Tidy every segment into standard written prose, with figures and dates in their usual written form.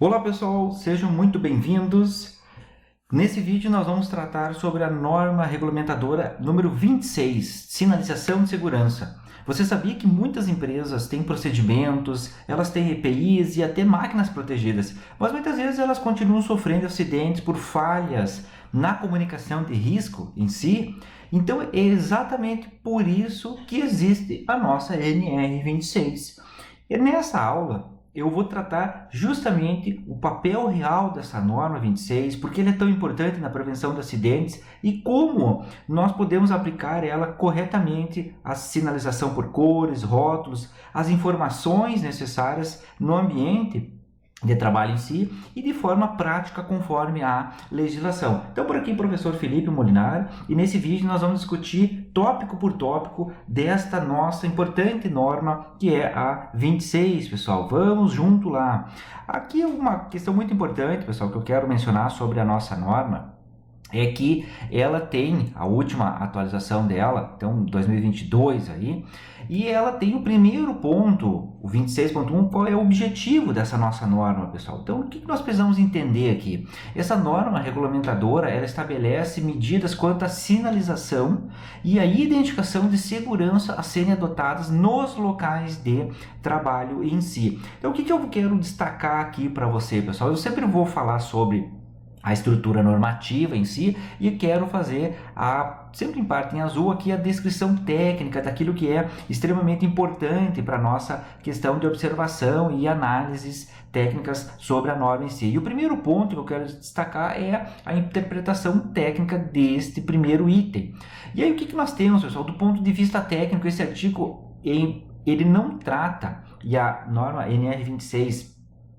Olá pessoal, sejam muito bem-vindos. Nesse vídeo nós vamos tratar sobre a norma regulamentadora número 26, sinalização de segurança. Você sabia que muitas empresas têm procedimentos, elas têm EPIs e até máquinas protegidas, mas muitas vezes elas continuam sofrendo acidentes por falhas na comunicação de risco em si? Então é exatamente por isso que existe a nossa NR26. E nessa aula eu vou tratar justamente o papel real dessa norma 26, porque ele é tão importante na prevenção de acidentes e como nós podemos aplicar ela corretamente, a sinalização por cores, rótulos, as informações necessárias no ambiente de trabalho em si e de forma prática conforme a legislação. Então por aqui professor Felipe Molinar e nesse vídeo nós vamos discutir tópico por tópico desta nossa importante norma que é a 26, pessoal. Vamos junto lá. Aqui é uma questão muito importante, pessoal, que eu quero mencionar sobre a nossa norma. É que ela tem a última atualização dela, então 2022 aí, e ela tem o primeiro ponto, o 26.1, qual é o objetivo dessa nossa norma, pessoal. Então, o que nós precisamos entender aqui? Essa norma regulamentadora, ela estabelece medidas quanto à sinalização e à identificação de segurança a serem adotadas nos locais de trabalho em si. Então, o que eu quero destacar aqui para você, pessoal? Eu sempre vou falar sobre a estrutura normativa em si e quero fazer sempre em parte em azul aqui a descrição técnica daquilo que é extremamente importante para a nossa questão de observação e análises técnicas sobre a norma em si. E o primeiro ponto que eu quero destacar é a interpretação técnica deste primeiro item. E aí o que nós temos, pessoal, do ponto de vista técnico, esse artigo ele não trata, e a norma NR26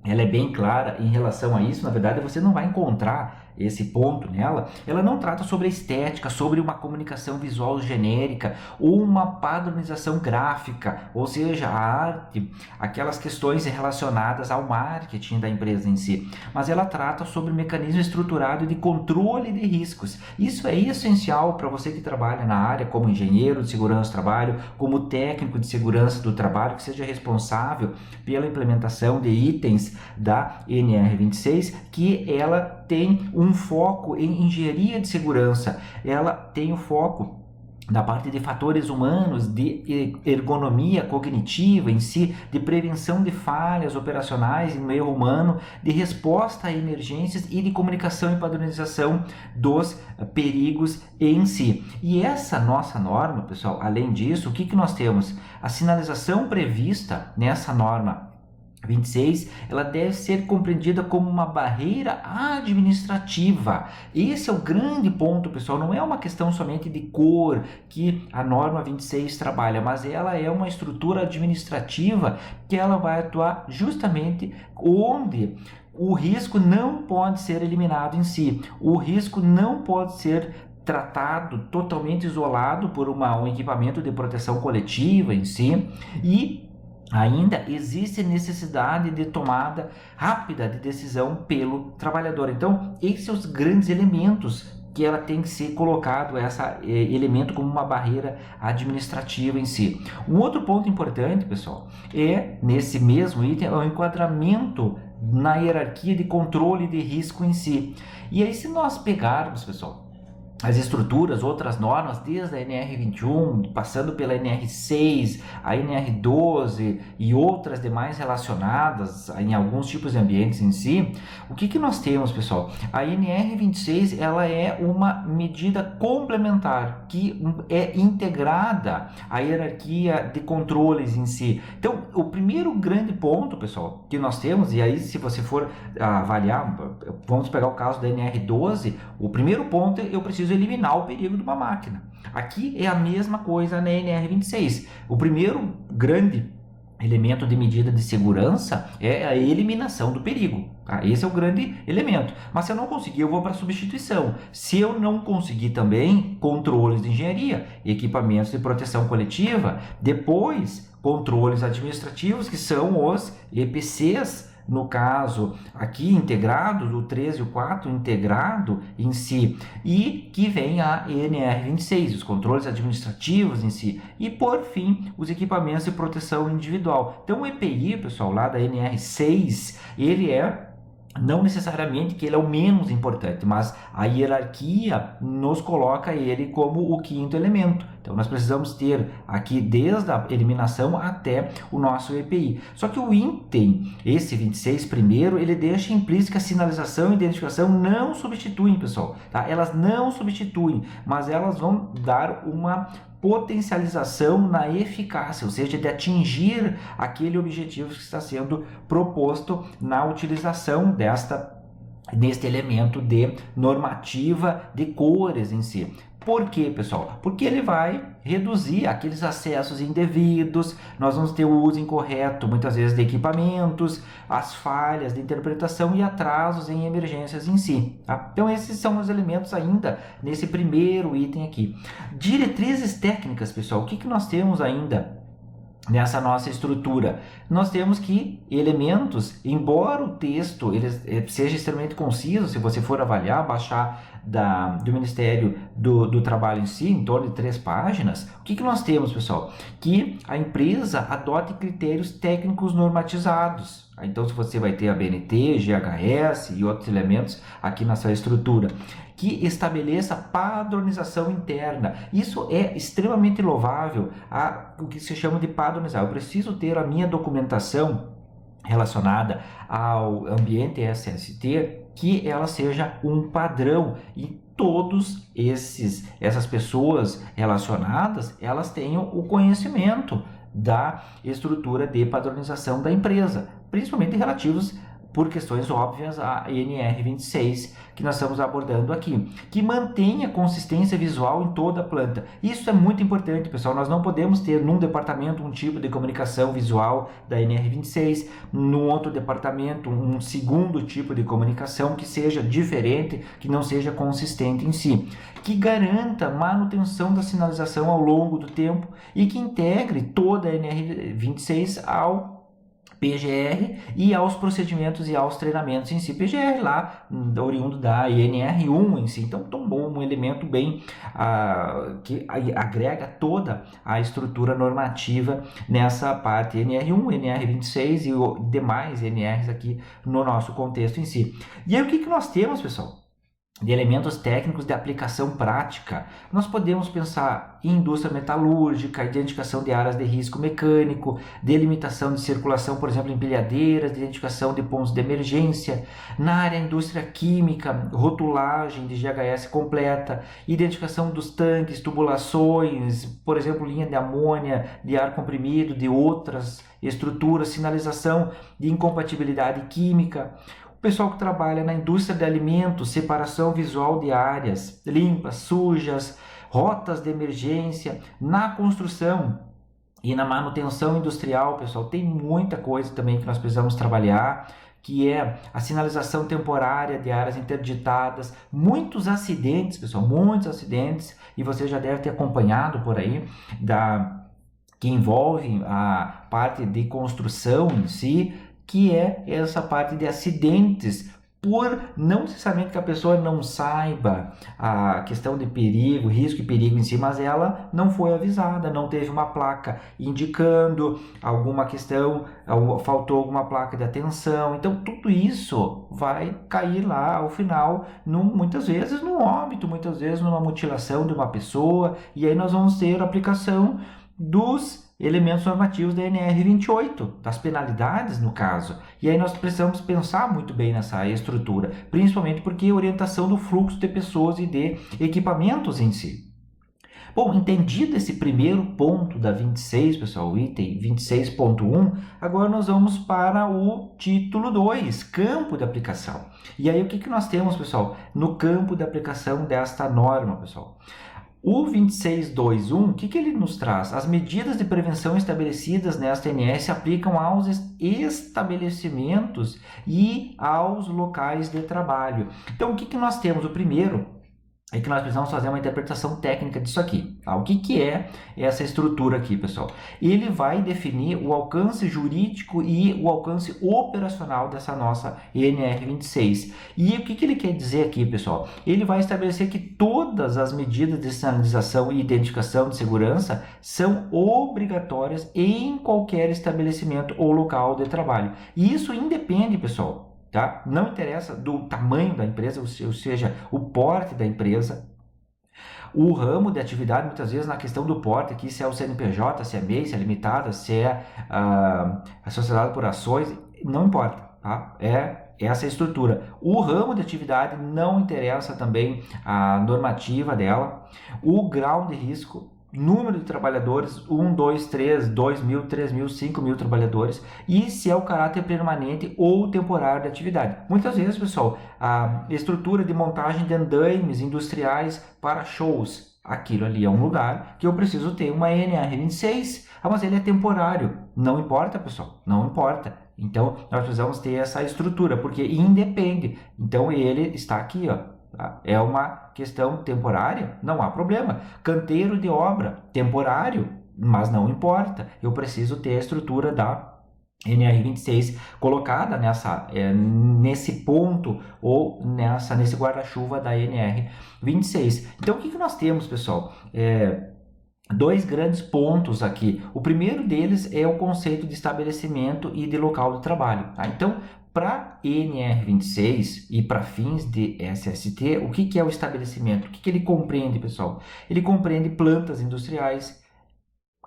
ela é bem clara em relação a isso. Na verdade, você não vai encontrar esse ponto nela. Ela não trata sobre a estética, sobre uma comunicação visual genérica ou uma padronização gráfica, ou seja, a arte, aquelas questões relacionadas ao marketing da empresa em si. Mas ela trata sobre o mecanismo estruturado de controle de riscos. Isso é essencial para você que trabalha na área como engenheiro de segurança do trabalho, como técnico de segurança do trabalho, que seja responsável pela implementação de itens da NR26, que ela tem um foco em engenharia de segurança, ela tem o foco da parte de fatores humanos, de ergonomia cognitiva em si, de prevenção de falhas operacionais no erro humano, de resposta a emergências e de comunicação e padronização dos perigos em si. E essa nossa norma, pessoal, além disso, o que nós temos? A sinalização prevista nessa norma 26, ela deve ser compreendida como uma barreira administrativa. Esse é o grande ponto, pessoal. Não é uma questão somente de cor que a norma 26 trabalha, mas ela é uma estrutura administrativa que ela vai atuar justamente onde o risco não pode ser eliminado em si. O risco não pode ser tratado totalmente isolado por um equipamento de proteção coletiva em si, e ainda existe necessidade de tomada rápida de decisão pelo trabalhador. Então, esses são os grandes elementos que ela tem que ser colocado, esse elemento como uma barreira administrativa em si. Um outro ponto importante, pessoal, é nesse mesmo item, é o enquadramento na hierarquia de controle de risco em si. E aí, se nós pegarmos, pessoal, as estruturas, outras normas, desde a NR21, passando pela NR6, a NR12 e outras demais relacionadas em alguns tipos de ambientes em si, o que nós temos, pessoal? A NR26 ela é uma medida complementar que é integrada à hierarquia de controles em si. Então, o primeiro grande ponto, pessoal, que nós temos, e aí se você for avaliar, vamos pegar o caso da NR12, o primeiro ponto eu preciso eliminar o perigo de uma máquina. Aqui é a mesma coisa na NR26. O primeiro grande elemento de medida de segurança é a eliminação do perigo. Esse é o grande elemento. Mas se eu não conseguir, eu vou para a substituição. Se eu não conseguir também, controles de engenharia, equipamentos de proteção coletiva, depois controles administrativos, que são os EPCs, no caso aqui integrado, o 13 e o 4 integrado em si, e que vem a NR26, os controles administrativos em si, e por fim os equipamentos de proteção individual. Então o EPI, pessoal, lá da NR6, ele é Não necessariamente que ele é o menos importante, mas a hierarquia nos coloca ele como o quinto elemento. Então nós precisamos ter aqui desde a eliminação até o nosso EPI. Só que o item, esse 26 primeiro, ele deixa implícito que a sinalização e identificação não substituem, pessoal. Tá? Elas não substituem, mas elas vão dar uma potencialização na eficácia, ou seja, de atingir aquele objetivo que está sendo proposto na utilização deste elemento de normativa de cores em si. Por quê, pessoal? Porque ele vai reduzir aqueles acessos indevidos, nós vamos ter o uso incorreto, muitas vezes, de equipamentos, as falhas de interpretação e atrasos em emergências em si. Tá? Então, esses são os elementos ainda nesse primeiro item aqui. Diretrizes técnicas, pessoal, o que nós temos ainda nessa nossa estrutura? Nós temos que elementos, embora o texto ele seja extremamente conciso, se você for avaliar, baixar do Ministério do Trabalho em si, em torno de 3 páginas, o que nós temos, pessoal? Que a empresa adote critérios técnicos normatizados. Então, se você vai ter a BNT, GHS e outros elementos aqui na sua estrutura, que estabeleça padronização interna. Isso é extremamente louvável, o que se chama de padronizar. Eu preciso ter a minha documentação relacionada ao ambiente SST, que ela seja um padrão e todos essas pessoas relacionadas, elas tenham o conhecimento da estrutura de padronização da empresa, principalmente relativos por questões óbvias a NR26 que nós estamos abordando aqui, que mantenha consistência visual em toda a planta. Isso é muito importante, pessoal. Nós não podemos ter num departamento um tipo de comunicação visual da NR26, no outro departamento um segundo tipo de comunicação que seja diferente, que não seja consistente em si, que garanta manutenção da sinalização ao longo do tempo e que integre toda a NR26 ao PGR e aos procedimentos e aos treinamentos em si. PGR lá, oriundo da NR1 em si. Então, tão bom, um elemento bem que agrega toda a estrutura normativa nessa parte NR1, NR26 e demais NRs aqui no nosso contexto em si. E aí, o que nós temos, pessoal? De elementos técnicos de aplicação prática, nós podemos pensar em indústria metalúrgica, identificação de áreas de risco mecânico, delimitação de circulação, por exemplo, em empilhadeiras, identificação de pontos de emergência, na área indústria química, rotulagem de GHS completa, identificação dos tanques, tubulações, por exemplo, linha de amônia, de ar comprimido, de outras estruturas, sinalização de incompatibilidade química. Pessoal que trabalha na indústria de alimentos, separação visual de áreas limpas, sujas, rotas de emergência, na construção e na manutenção industrial, pessoal, tem muita coisa também que nós precisamos trabalhar, que é a sinalização temporária de áreas interditadas, muitos acidentes, pessoal, muitos acidentes, e você já deve ter acompanhado por aí, que envolve a parte de construção em si, que é essa parte de acidentes, por não necessariamente que a pessoa não saiba a questão de perigo, risco e perigo em si, mas ela não foi avisada, não teve uma placa indicando alguma questão, faltou alguma placa de atenção. Então, tudo isso vai cair lá ao final, muitas vezes no óbito, muitas vezes numa mutilação de uma pessoa, e aí nós vamos ter a aplicação dos elementos normativos da NR28, das penalidades no caso. E aí nós precisamos pensar muito bem nessa estrutura, principalmente porque orientação do fluxo de pessoas e de equipamentos em si. Bom, entendido esse primeiro ponto da 26, pessoal, o item 26.1, agora nós vamos para o título 2, campo de aplicação. E aí o que nós temos, pessoal, no campo de aplicação desta norma, pessoal? O 26.2.1, o que ele nos traz? As medidas de prevenção estabelecidas nesta NS se aplicam aos estabelecimentos e aos locais de trabalho. Então, o que nós temos? O primeiro é que nós precisamos fazer uma interpretação técnica disso aqui. O que é essa estrutura aqui, pessoal? Ele vai definir o alcance jurídico e o alcance operacional dessa nossa NR26. E o que ele quer dizer aqui, pessoal? Ele vai estabelecer que todas as medidas de sinalização e identificação de segurança são obrigatórias em qualquer estabelecimento ou local de trabalho. E isso independe, pessoal, tá? Não interessa do tamanho da empresa, ou seja, o porte da empresa. O ramo de atividade, muitas vezes, na questão do porte, aqui, se é o CNPJ, se é MEI, se é limitada, se é a sociedade por ações, não importa, tá? É essa estrutura. O ramo de atividade não interessa também a normativa dela, o grau de risco, número de trabalhadores, 1, 2, 3, 2 mil, 3 mil, 5 mil trabalhadores, e se é o caráter permanente ou temporário da atividade. Muitas vezes, pessoal, a estrutura de montagem de andaimes industriais para shows, aquilo ali é um lugar que eu preciso ter uma NR26, mas ele é temporário. Não importa, pessoal, não importa. Então, nós precisamos ter essa estrutura, porque independe. Então, ele está aqui, ó. É uma questão temporária, não há problema. Canteiro de obra, temporário, mas não importa. Eu preciso ter a estrutura da NR26 colocada nesse ponto ou nesse guarda-chuva da NR26. Então, o que nós temos, pessoal? Dois grandes pontos aqui. O primeiro deles é o conceito de estabelecimento e de local de trabalho. Tá? Então, para NR26 e para fins de SST, o que é o estabelecimento? O que ele compreende, pessoal? Ele compreende plantas industriais,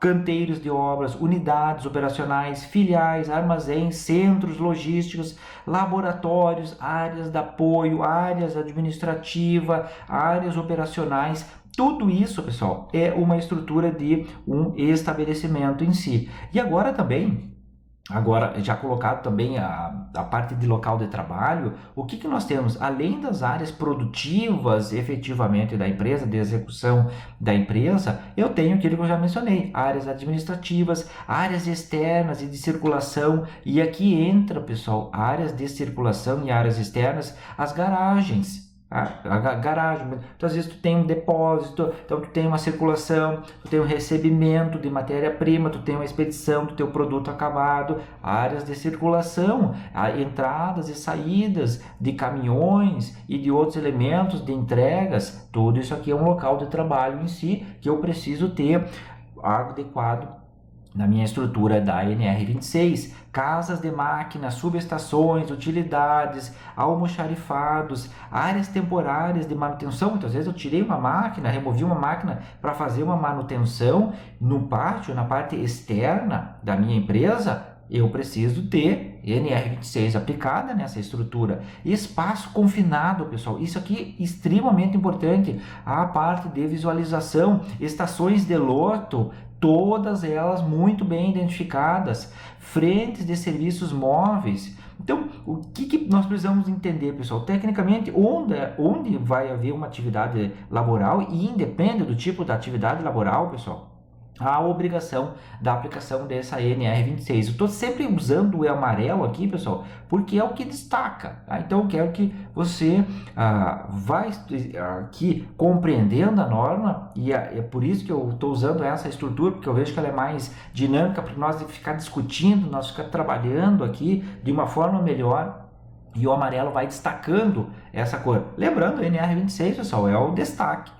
canteiros de obras, unidades operacionais, filiais, armazéns, centros logísticos, laboratórios, áreas de apoio, áreas administrativas, áreas operacionais. Tudo isso, pessoal, é uma estrutura de um estabelecimento em si. E agora também, já colocado também a parte de local de trabalho, o que nós temos? Além das áreas produtivas efetivamente da empresa, de execução da empresa, eu tenho aquilo que eu já mencionei, áreas administrativas, áreas externas e de circulação, e aqui entra, pessoal, áreas de circulação e áreas externas, as garagens. A garagem, então às vezes tu tem um depósito, então tu tem uma circulação, tu tem um recebimento de matéria-prima, tu tem uma expedição do teu produto acabado, áreas de circulação, entradas e saídas de caminhões e de outros elementos de entregas, tudo isso aqui é um local de trabalho em si que eu preciso ter adequado na minha estrutura da NR26, casas de máquinas, subestações, utilidades, almoxarifados, áreas temporárias de manutenção. Muitas vezes eu tirei uma máquina, removi uma máquina para fazer uma manutenção no pátio, na parte externa da minha empresa, eu preciso ter NR26 aplicada nessa estrutura. Espaço confinado, pessoal, isso aqui é extremamente importante. A parte de visualização, estações de loto, todas elas muito bem identificadas, frentes de serviços móveis. Então, o que nós precisamos entender, pessoal? Tecnicamente, onde vai haver uma atividade laboral, e independe do tipo da atividade laboral, pessoal, a obrigação da aplicação dessa NR26. Eu estou sempre usando o amarelo aqui, pessoal, porque é o que destaca. Tá? Então, eu quero que você vai aqui compreendendo a norma, e é por isso que eu estou usando essa estrutura, porque eu vejo que ela é mais dinâmica para nós ficar discutindo, nós ficar trabalhando aqui de uma forma melhor. E o amarelo vai destacando essa cor. Lembrando, a NR26, pessoal, é o destaque.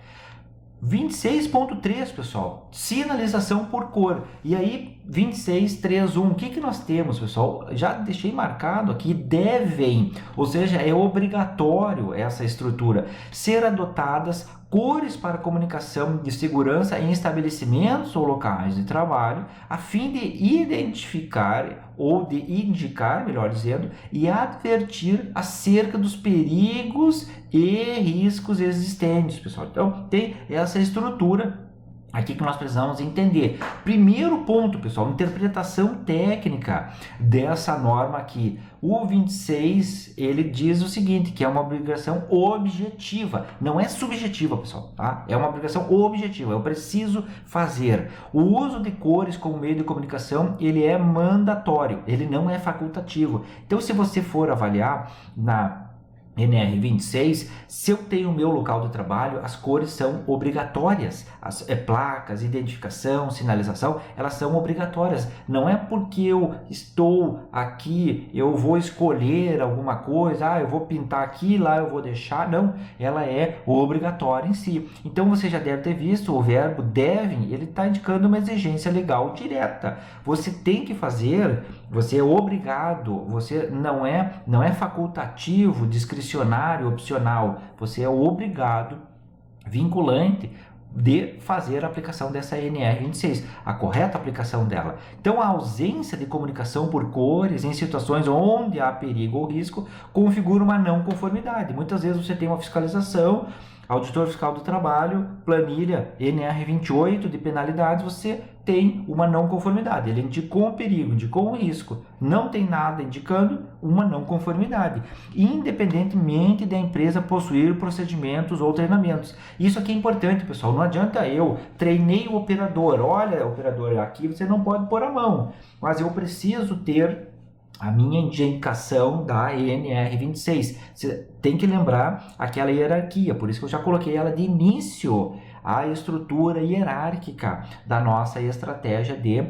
26.3, pessoal, sinalização por cor. E aí, 26.3.1, o que nós temos, pessoal? Já deixei marcado aqui, devem, ou seja, é obrigatório essa estrutura, ser adotadas cores para comunicação de segurança em estabelecimentos ou locais de trabalho, a fim de identificar ou de indicar, melhor dizendo, e advertir acerca dos perigos e riscos existentes, pessoal. Então, tem essa estrutura aqui que nós precisamos entender. Primeiro ponto, pessoal, interpretação técnica dessa norma aqui. O 26, ele diz o seguinte, que é uma obrigação objetiva, não é subjetiva, pessoal, tá? É uma obrigação objetiva, eu preciso fazer. O uso de cores como meio de comunicação, ele é mandatório, ele não é facultativo. Então, se você for avaliar na NR26, se eu tenho o meu local de trabalho, as cores são obrigatórias. As placas, identificação, sinalização, elas são obrigatórias. Não é porque eu estou aqui, eu vou escolher alguma coisa, eu vou pintar aqui, lá eu vou deixar. Não, ela é obrigatória em si. Então você já deve ter visto o verbo devem, ele está indicando uma exigência legal direta. Você tem que fazer você é obrigado, você não é facultativo, discricionário, opcional, você é obrigado, vinculante, de fazer a aplicação dessa NR26, a correta aplicação dela. Então, a ausência de comunicação por cores em situações onde há perigo ou risco configura uma não conformidade. Muitas vezes você tem uma fiscalização, auditor fiscal do trabalho, planilha NR28 de penalidades, você tem uma não conformidade. Ele indicou um perigo, indicou um risco, não tem nada indicando uma não conformidade, independentemente da empresa possuir procedimentos ou treinamentos. Isso aqui é importante, pessoal. Não adianta eu treinei o operador, olha, operador, aqui você não pode pôr a mão, mas eu preciso ter a minha indicação da NR26. Você tem que lembrar aquela hierarquia, por isso que eu já coloquei ela de início, a estrutura hierárquica da nossa estratégia de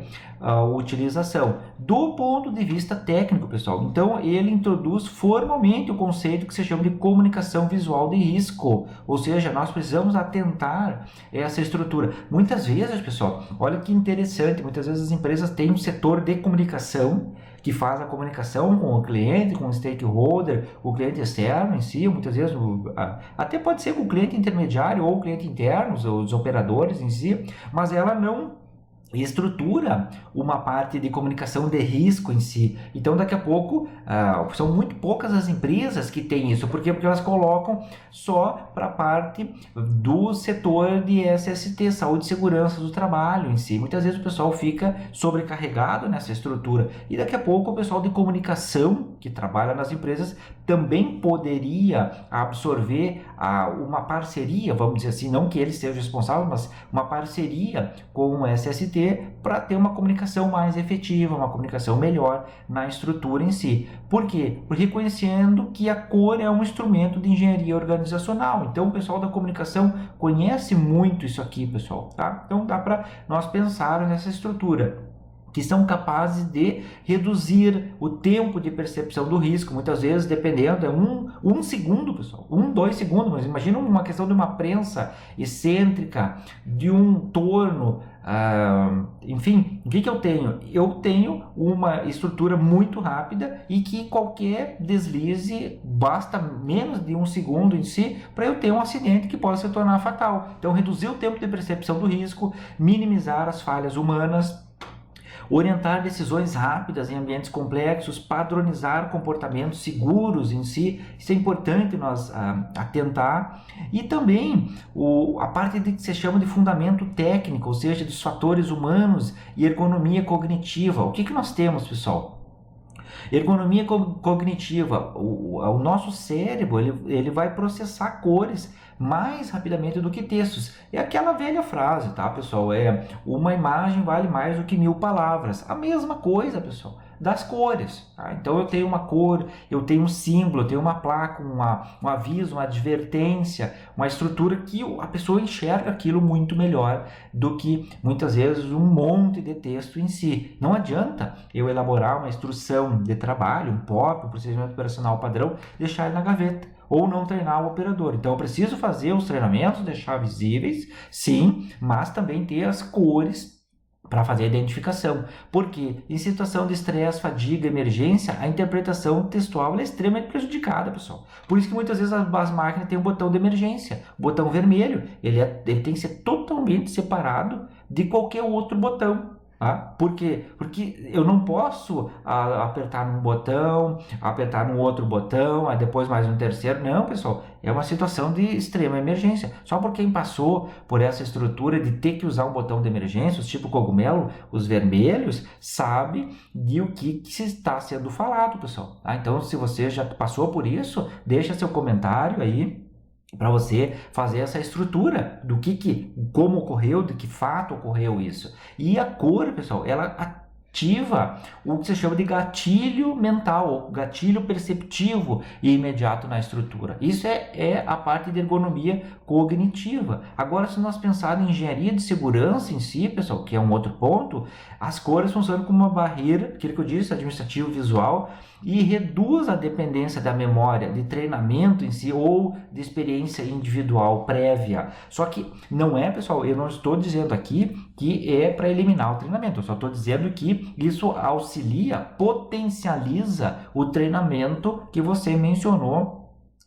utilização. Do ponto de vista técnico, pessoal, então ele introduz formalmente o conceito que se chama de comunicação visual de risco, ou seja, nós precisamos atentar essa estrutura. Muitas vezes, pessoal, olha que interessante, muitas vezes as empresas têm um setor de comunicação que faz a comunicação com o cliente, com o stakeholder, o cliente externo em si, muitas vezes até pode ser com o cliente intermediário ou o cliente interno, os operadores em si, mas ela não estrutura uma parte de comunicação de risco em si. Então daqui a pouco são muito poucas as empresas que têm isso. Por quê? Porque elas colocam só para a parte do setor de SST, saúde e segurança do trabalho em si. Muitas vezes o pessoal fica sobrecarregado nessa estrutura e daqui a pouco o pessoal de comunicação que trabalha nas empresas também poderia absorver uma parceria, vamos dizer assim, não que ele seja responsável, mas uma parceria com o SST para ter uma comunicação mais efetiva, uma comunicação melhor na estrutura em si. Por quê? Porque reconhecendo que a cor é um instrumento de engenharia organizacional. Então o pessoal da comunicação conhece muito isso aqui, pessoal, tá? Então dá para nós pensar nessa estrutura, que são capazes de reduzir o tempo de percepção do risco, muitas vezes dependendo, é um segundo, pessoal, 2 segundos, mas imagina uma questão de uma prensa excêntrica, de um torno, enfim, o que eu tenho? Eu tenho uma estrutura muito rápida e que qualquer deslize, basta menos de 1 segundo em si, para eu ter um acidente que pode se tornar fatal. Então, reduzir o tempo de percepção do risco, minimizar as falhas humanas, orientar decisões rápidas em ambientes complexos, padronizar comportamentos seguros em si, isso é importante nós atentar. E também a parte que se chama de fundamento técnico, ou seja, dos fatores humanos e ergonomia cognitiva. O que nós temos, pessoal? Ergonomia cognitiva, o nosso cérebro ele vai processar cores mais rapidamente do que textos. É aquela velha frase, tá, pessoal? Uma imagem vale mais do que 1000 palavras. A mesma coisa, pessoal, das cores. Tá? Então eu tenho uma cor, eu tenho um símbolo, eu tenho uma placa, um aviso, uma advertência, uma estrutura que a pessoa enxerga aquilo muito melhor do que muitas vezes um monte de texto em si. Não adianta eu elaborar uma instrução de trabalho, um POP, um procedimento operacional padrão, deixar ele na gaveta ou não treinar o operador. Então eu preciso fazer os treinamentos, deixar visíveis, sim, mas também ter as cores para fazer a identificação. Porque em situação de estresse, fadiga, emergência, a interpretação textual é extremamente prejudicada, pessoal. Por isso que muitas vezes as máquinas têm um botão de emergência, o botão vermelho, ele tem que ser totalmente separado de qualquer outro botão. Por quê? Porque eu não posso apertar num botão, apertar num outro botão, aí depois mais um terceiro. Não, pessoal, é uma situação de extrema emergência. Só por quem passou por essa estrutura de ter que usar um botão de emergência, os tipo cogumelo, os vermelhos, sabe de o que se está sendo falado, pessoal. Então, se você já passou por isso, deixa seu comentário aí para você fazer essa estrutura do como ocorreu, de que fato ocorreu isso. E a cor, pessoal, ela ativa o que se chama de gatilho mental, ou gatilho perceptivo e imediato na estrutura. Isso é a parte de ergonomia cognitiva. Agora, se nós pensarmos em engenharia de segurança em si, pessoal, que é um outro ponto, as cores funcionam como uma barreira, aquilo que eu disse, administrativo visual, e reduz a dependência da memória de treinamento em si ou de experiência individual prévia. Só que não é, pessoal, eu não estou dizendo aqui que é para eliminar o treinamento, eu só estou dizendo que E isso auxilia, potencializa o treinamento que você mencionou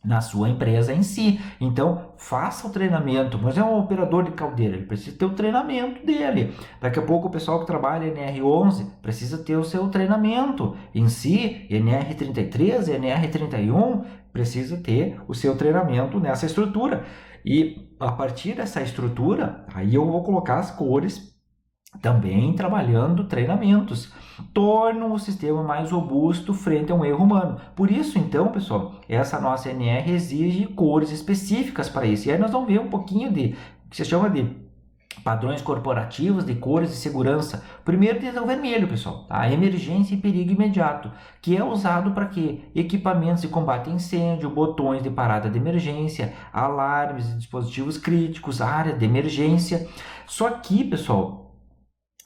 na sua empresa em si. Então, faça o treinamento. Mas é um operador de caldeira, ele precisa ter o treinamento dele. Daqui a pouco o pessoal que trabalha NR11 precisa ter o seu treinamento em si, NR33, NR31, precisa ter o seu treinamento nessa estrutura. E a partir dessa estrutura, aí eu vou colocar as cores também trabalhando treinamentos, tornam o sistema mais robusto frente a um erro humano. Por isso, então, pessoal, essa nossa NR exige cores específicas para isso. E aí nós vamos ver um pouquinho de o que se chama de padrões corporativos de cores de segurança. Primeiro deles é o vermelho, pessoal, tá? Emergência e perigo imediato, que é usado para quê? Equipamentos de combate a incêndio, botões de parada de emergência, alarmes de dispositivos críticos, área de emergência. Só que, pessoal,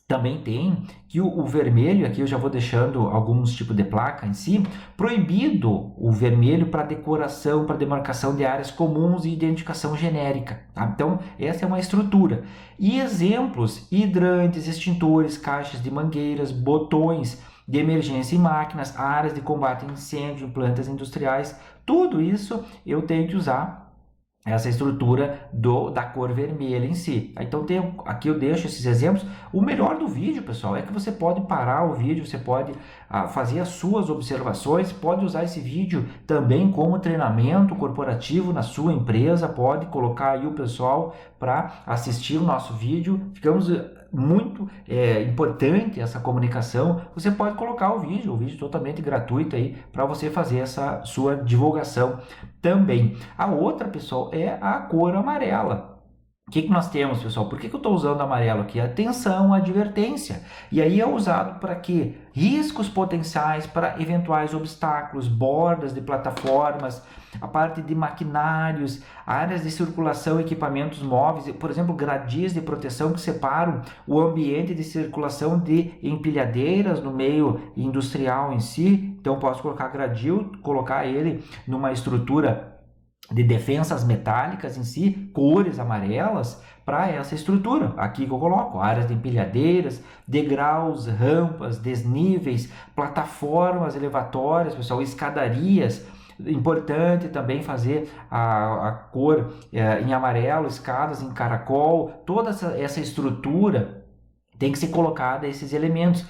também tem que o vermelho, aqui eu já vou deixando alguns tipos de placa em si, proibido o vermelho para decoração, para demarcação de áreas comuns e identificação genérica. Tá? Então, essa é uma estrutura. E exemplos, hidrantes, extintores, caixas de mangueiras, botões de emergência em máquinas, áreas de combate a incêndio, plantas industriais, tudo isso eu tenho que usar essa estrutura da cor vermelha em si. Então aqui eu deixo esses exemplos. O melhor do vídeo, pessoal, é que você pode parar o vídeo, você pode fazer as suas observações, pode usar esse vídeo também como treinamento corporativo na sua empresa, pode colocar aí o pessoal para assistir o nosso vídeo. Ficamos muito importante essa comunicação. Você pode colocar o vídeo totalmente gratuito aí para você fazer essa sua divulgação também. A outra, pessoal, é a cor amarela. O que nós temos, pessoal? Por que eu estou usando amarelo aqui? Atenção, advertência. E aí é usado para quê? Riscos potenciais para eventuais obstáculos, bordas de plataformas, a parte de maquinários, áreas de circulação, equipamentos móveis, por exemplo, gradias de proteção que separam o ambiente de circulação de empilhadeiras no meio industrial em si. Então, posso colocar gradil, colocar ele numa estrutura de defensas metálicas em si, cores amarelas para essa estrutura. Aqui que eu coloco áreas de empilhadeiras, degraus, rampas, desníveis, plataformas elevatórias, pessoal, escadarias. Importante também fazer a cor em amarelo, escadas em caracol, toda essa estrutura tem que ser colocada esses elementos.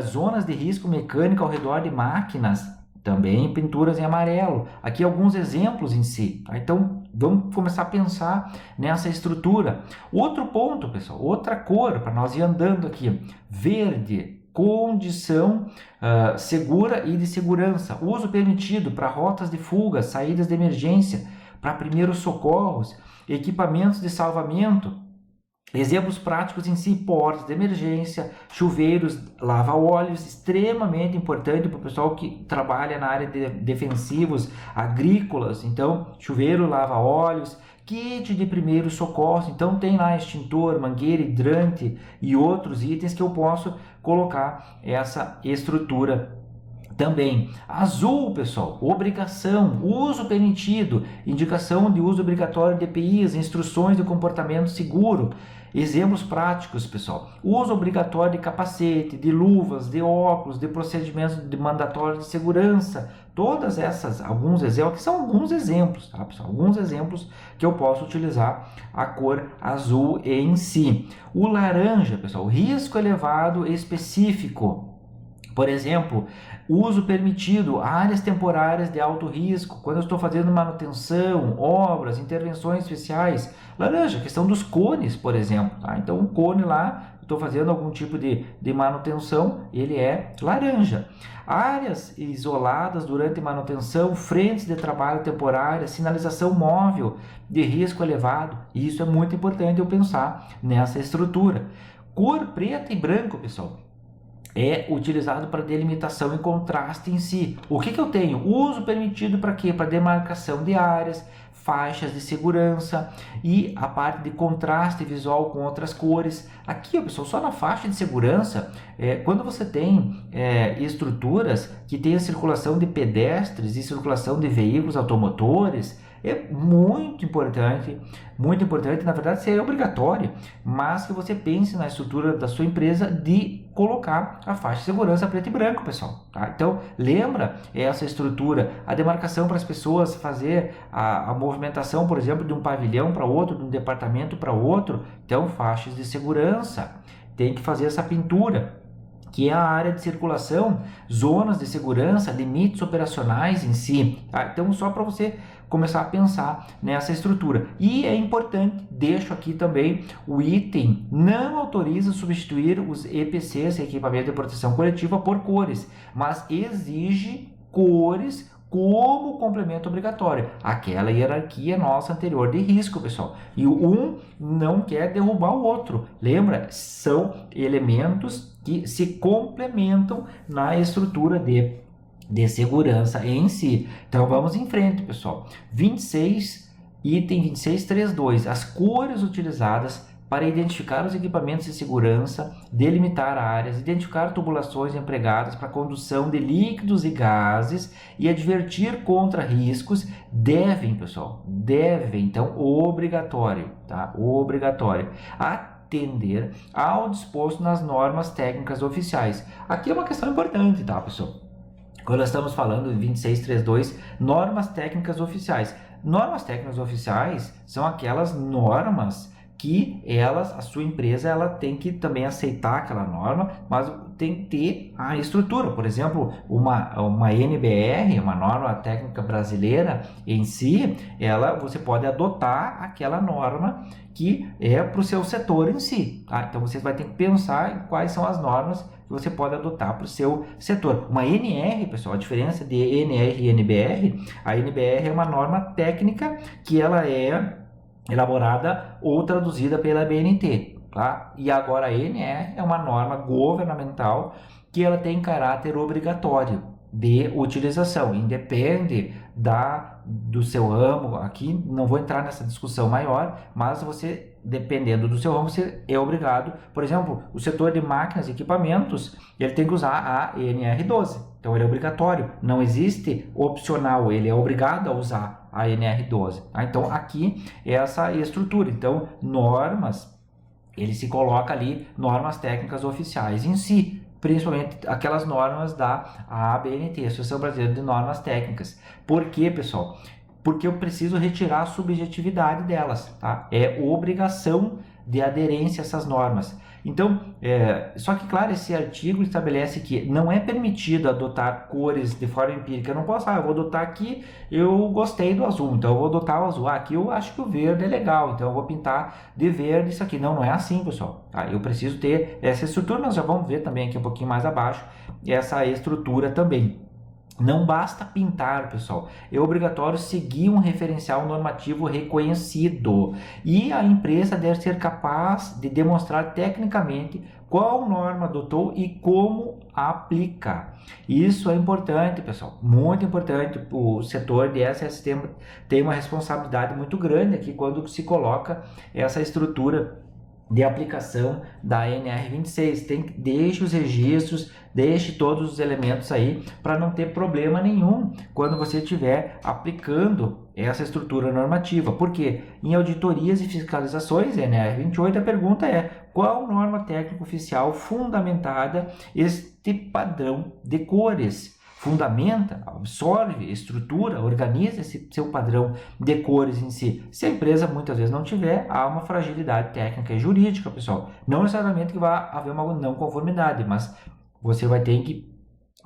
Zonas de risco mecânico ao redor de máquinas, também pinturas em amarelo. Aqui alguns exemplos em si. Tá? Então, vamos começar a pensar nessa estrutura. Outro ponto, pessoal, outra cor para nós ir andando aqui. Verde, condição segura e de segurança. Uso permitido para rotas de fuga, saídas de emergência, para primeiros socorros, equipamentos de salvamento. Exemplos práticos em si, portas de emergência, chuveiros, lava-óleos, extremamente importante para o pessoal que trabalha na área de defensivos agrícolas. Então, chuveiro, lava-óleos, kit de primeiros socorros. Então, tem lá extintor, mangueira, hidrante e outros itens que eu posso colocar essa estrutura também. Azul, pessoal, obrigação, uso permitido, indicação de uso obrigatório de EPIs, instruções de comportamento seguro. Exemplos práticos, pessoal, uso obrigatório de capacete, de luvas, de óculos, de procedimentos mandatórios de segurança. Todas essas, alguns exemplos, que são alguns exemplos, tá, pessoal? Alguns exemplos que eu posso utilizar a cor azul em si. O laranja, pessoal, risco elevado específico. Por exemplo, uso permitido, áreas temporárias de alto risco, quando eu estou fazendo manutenção, obras, intervenções especiais. Laranja, questão dos cones, por exemplo. Tá? Então, o cone lá, estou fazendo algum tipo de manutenção, ele é laranja. Áreas isoladas durante manutenção, frentes de trabalho temporária, sinalização móvel de risco elevado. Isso é muito importante eu pensar nessa estrutura. Cor preta e branco, pessoal, é utilizado para delimitação e contraste em si. O que eu tenho? Uso permitido para quê? Para demarcação de áreas, faixas de segurança e a parte de contraste visual com outras cores. Aqui, pessoal, só na faixa de segurança, quando você tem estruturas que têm a circulação de pedestres e circulação de veículos automotores, é muito importante, na verdade seria obrigatório, mas que você pense na estrutura da sua empresa de colocar a faixa de segurança preto e branco, pessoal. Tá? Então, lembra essa estrutura, a demarcação para as pessoas fazer a movimentação, por exemplo, de um pavilhão para outro, de um departamento para outro. Então, faixas de segurança. Tem que fazer essa pintura, que é a área de circulação, zonas de segurança, limites operacionais em si. Tá? Então, só para você começar a pensar nessa estrutura. E é importante, deixo aqui também o item, não autoriza substituir os EPCs, equipamento de proteção coletiva, por cores, mas exige cores como complemento obrigatório. Aquela hierarquia nossa anterior de risco, pessoal. E um não quer derrubar o outro. Lembra? São elementos que se complementam na estrutura de segurança em si. Então vamos em frente, pessoal. 26, item 26.3.2. As cores utilizadas para identificar os equipamentos de segurança, delimitar áreas, identificar tubulações empregadas para condução de líquidos e gases e advertir contra riscos devem, pessoal, então obrigatório, tá? Obrigatório. Atender ao disposto nas normas técnicas oficiais. Aqui é uma questão importante, tá, pessoal? Quando nós estamos falando de 26.3.2, normas técnicas oficiais. Normas técnicas oficiais são aquelas normas que a sua empresa, ela tem que também aceitar aquela norma, mas tem que ter a estrutura. Por exemplo, uma NBR, uma norma técnica brasileira em si, você pode adotar aquela norma que é para o seu setor em si. Tá? Então você vai ter que pensar em quais são as normas que você pode adotar para o seu setor. Uma NR, pessoal, a diferença de NR e NBR, a NBR é uma norma técnica que ela é elaborada ou traduzida pela ABNT, tá? E agora a NR é uma norma governamental que ela tem caráter obrigatório de utilização, independe do seu ramo. Aqui não vou entrar nessa discussão maior, mas você, dependendo do seu ramo, você é obrigado. Por exemplo, o setor de máquinas e equipamentos, ele tem que usar a NR12, então ele é obrigatório, não existe opcional, ele é obrigado a usar a NR12. Tá? Então aqui é essa estrutura. Então normas, ele se coloca ali, normas técnicas oficiais em si, principalmente aquelas normas da ABNT, Associação Brasileira de Normas Técnicas. Por quê, pessoal? Porque eu preciso retirar a subjetividade delas, tá? É obrigação de aderência a essas normas. Então, só que, claro, esse artigo estabelece que não é permitido adotar cores de forma empírica. Eu não posso, eu vou adotar aqui, eu gostei do azul, então eu vou adotar o azul. Aqui eu acho que o verde é legal, então eu vou pintar de verde isso aqui. Não, não é assim, pessoal. Tá? Eu preciso ter essa estrutura, nós já vamos ver também aqui um pouquinho mais abaixo, essa estrutura também. Não basta pintar, pessoal, é obrigatório seguir um referencial normativo reconhecido e a empresa deve ser capaz de demonstrar tecnicamente qual norma adotou e como aplica. Isso é importante, pessoal, muito importante. O setor de SS tem uma responsabilidade muito grande aqui quando se coloca essa estrutura de aplicação da NR26. Deixe os registros, deixe todos os elementos aí para não ter problema nenhum quando você estiver aplicando essa estrutura normativa. Porque em auditorias e fiscalizações, NR28, a pergunta é: qual norma técnica oficial fundamentada este padrão de cores? Fundamenta, absorve, estrutura, organiza esse seu padrão de cores em si. Se a empresa muitas vezes não tiver, há uma fragilidade técnica e jurídica, pessoal. Não necessariamente que vai haver uma não conformidade, mas você vai ter que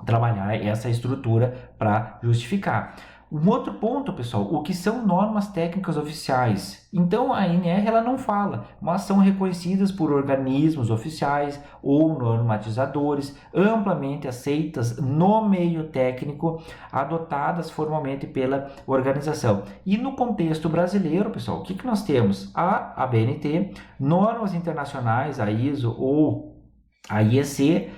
trabalhar essa estrutura para justificar. Um outro ponto, pessoal, o que são normas técnicas oficiais? Então a ANR ela não fala, mas são reconhecidas por organismos oficiais ou normatizadores, amplamente aceitas no meio técnico, adotadas formalmente pela organização. E no contexto brasileiro, pessoal, o que nós temos? A ABNT, normas internacionais, a ISO ou a IEC,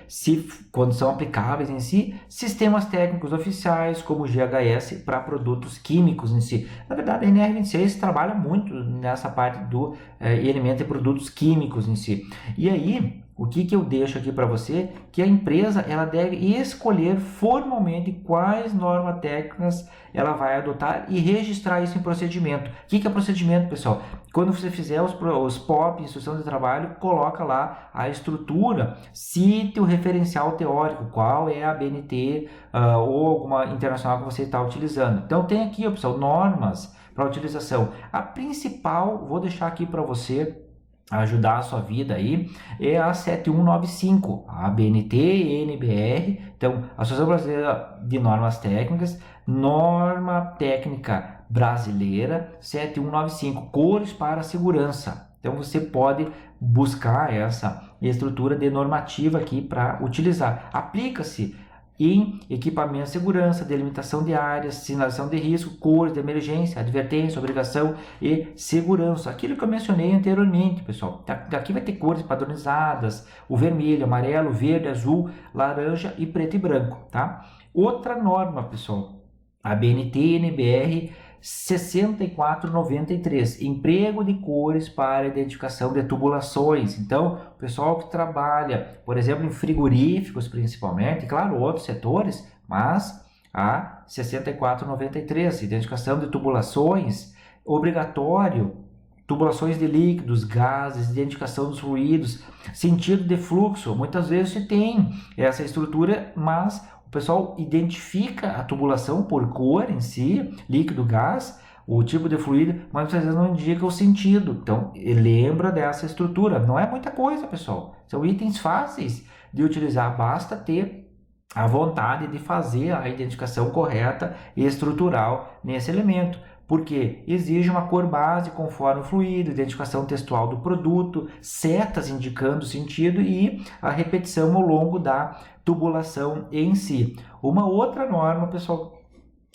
quando são aplicáveis em si, sistemas técnicos oficiais como o GHS para produtos químicos em si. Na verdade, a NR26 trabalha muito nessa parte do elemento de produtos químicos em si. E aí, o que eu deixo aqui para você? Que a empresa ela deve escolher formalmente quais normas técnicas ela vai adotar e registrar isso em procedimento. O que é procedimento, pessoal? Quando você fizer os POP, instrução de trabalho, coloca lá a estrutura, cite o referencial teórico, qual é a BNT ou alguma internacional que você está utilizando. Então tem aqui, pessoal, normas para utilização. A principal, vou deixar aqui para você ajudar a sua vida aí, é a 7195, a ABNT-NBR, então, Associação Brasileira de Normas Técnicas, Norma Técnica Brasileira 7195, cores para segurança. Então, você pode buscar essa estrutura de normativa aqui para utilizar. Aplica-se em equipamento de segurança, delimitação de áreas, sinalização de risco, cores de emergência, advertência, obrigação e segurança. Aquilo que eu mencionei anteriormente, pessoal. Aqui vai ter cores padronizadas, o vermelho, amarelo, verde, azul, laranja e preto e branco, tá? Outra norma, pessoal, a BNT-NBR 6493, emprego de cores para identificação de tubulações. Então, o pessoal que trabalha, por exemplo, em frigoríficos principalmente, claro, outros setores, mas a 6493, identificação de tubulações, obrigatório, tubulações de líquidos, gases, identificação dos fluidos, sentido de fluxo. Muitas vezes você tem essa estrutura, mas o pessoal identifica a tubulação por cor em si, líquido, gás, o tipo de fluido, mas muitas vezes não indica o sentido. Então, lembra dessa estrutura. Não é muita coisa, pessoal. São itens fáceis de utilizar. Basta ter a vontade de fazer a identificação correta e estrutural nesse elemento. Porque exige uma cor base conforme o fluido, identificação textual do produto, setas indicando o sentido e a repetição ao longo da tubulação em si. Uma outra norma, pessoal,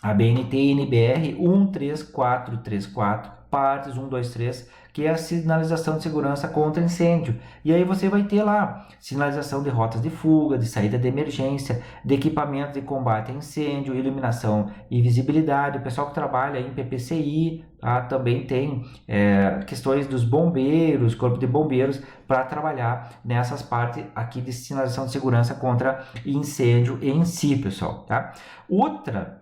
a BNT-NBR 13434, partes 1, 2, 3, que é a sinalização de segurança contra incêndio. E aí você vai ter lá sinalização de rotas de fuga, de saída de emergência, de equipamento de combate a incêndio, iluminação e visibilidade. O pessoal que trabalha em PPCI também tem questões dos bombeiros, corpo de bombeiros, para trabalhar nessas partes aqui de sinalização de segurança contra incêndio em si, pessoal. Tá? Outra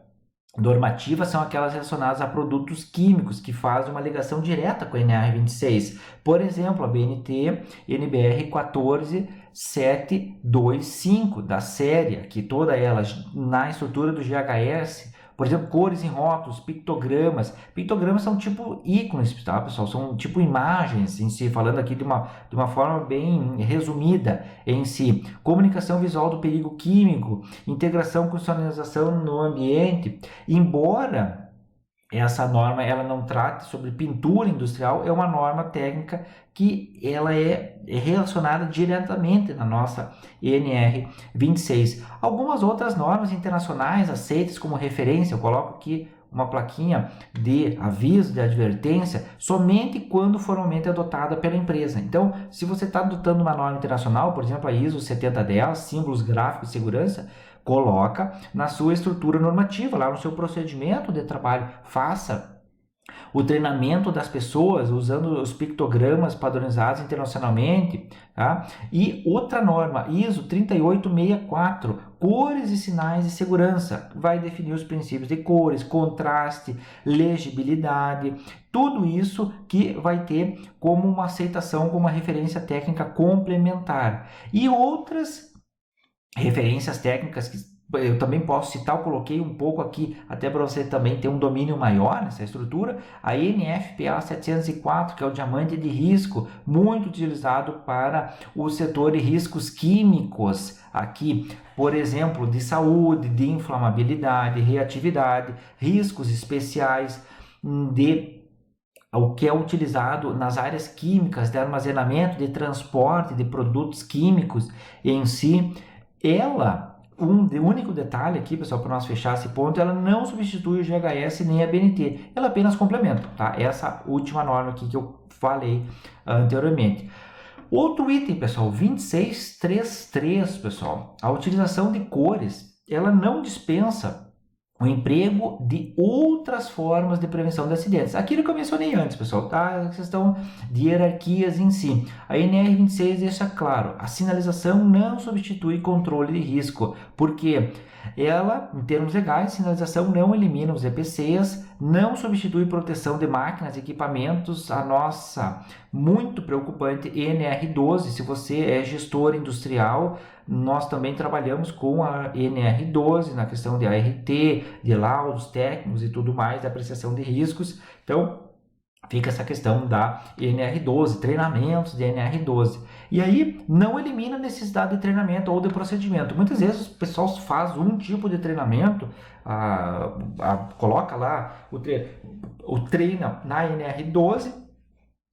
normativas são aquelas relacionadas a produtos químicos que fazem uma ligação direta com a NR26. Por exemplo, a BNT NBR 14725 da série, que toda ela na estrutura do GHS. Por exemplo, cores em rótulos, pictogramas. Pictogramas são tipo ícones, tá, pessoal? São tipo imagens em si, falando aqui de uma forma bem resumida em si. Comunicação visual do perigo químico, integração com sonorização no ambiente. Embora essa norma ela não trate sobre pintura industrial, é uma norma técnica que ela é relacionada diretamente na nossa NR26. Algumas outras normas internacionais aceitas como referência, eu coloco aqui uma plaquinha de aviso, de advertência, somente quando formalmente adotada pela empresa. Então, se você está adotando uma norma internacional, por exemplo, a ISO 7010, símbolos gráficos de segurança, coloca na sua estrutura normativa, lá no seu procedimento de trabalho. Faça o treinamento das pessoas usando os pictogramas padronizados internacionalmente. Tá? E outra norma, ISO 3864, cores e sinais de segurança. Vai definir os princípios de cores, contraste, legibilidade, tudo isso que vai ter como uma aceitação, como uma referência técnica complementar. E outras referências técnicas que eu também posso citar, eu coloquei um pouco aqui, até para você também ter um domínio maior nessa estrutura, a NFPA 704, que é o diamante de risco, muito utilizado para o setor de riscos químicos, aqui, por exemplo, de saúde, de inflamabilidade, reatividade, riscos especiais, o que é utilizado nas áreas químicas de armazenamento, de transporte de produtos químicos em si. O único detalhe aqui, pessoal, para nós fechar esse ponto, ela não substitui o GHS nem a BNT, ela apenas complementa, tá? Essa última norma aqui que eu falei anteriormente. Outro item, pessoal, 2633, pessoal, a utilização de cores, ela não dispensa o emprego de outras formas de prevenção de acidentes. Aquilo que eu mencionei antes, pessoal, tá? A questão de hierarquias em si. A NR26 deixa claro, a sinalização não substitui controle de risco, porque ela, em termos legais, sinalização não elimina os EPCs, não substitui proteção de máquinas e equipamentos. A nossa muito preocupante NR12, se você é gestor industrial, nós também trabalhamos com a NR12 na questão de ART, de laudos técnicos e tudo mais, de apreciação de riscos. Então, fica essa questão da NR12, treinamentos de NR12. E aí, não elimina a necessidade de treinamento ou de procedimento. Muitas vezes o pessoal faz um tipo de treinamento, coloca lá o treina na NR12,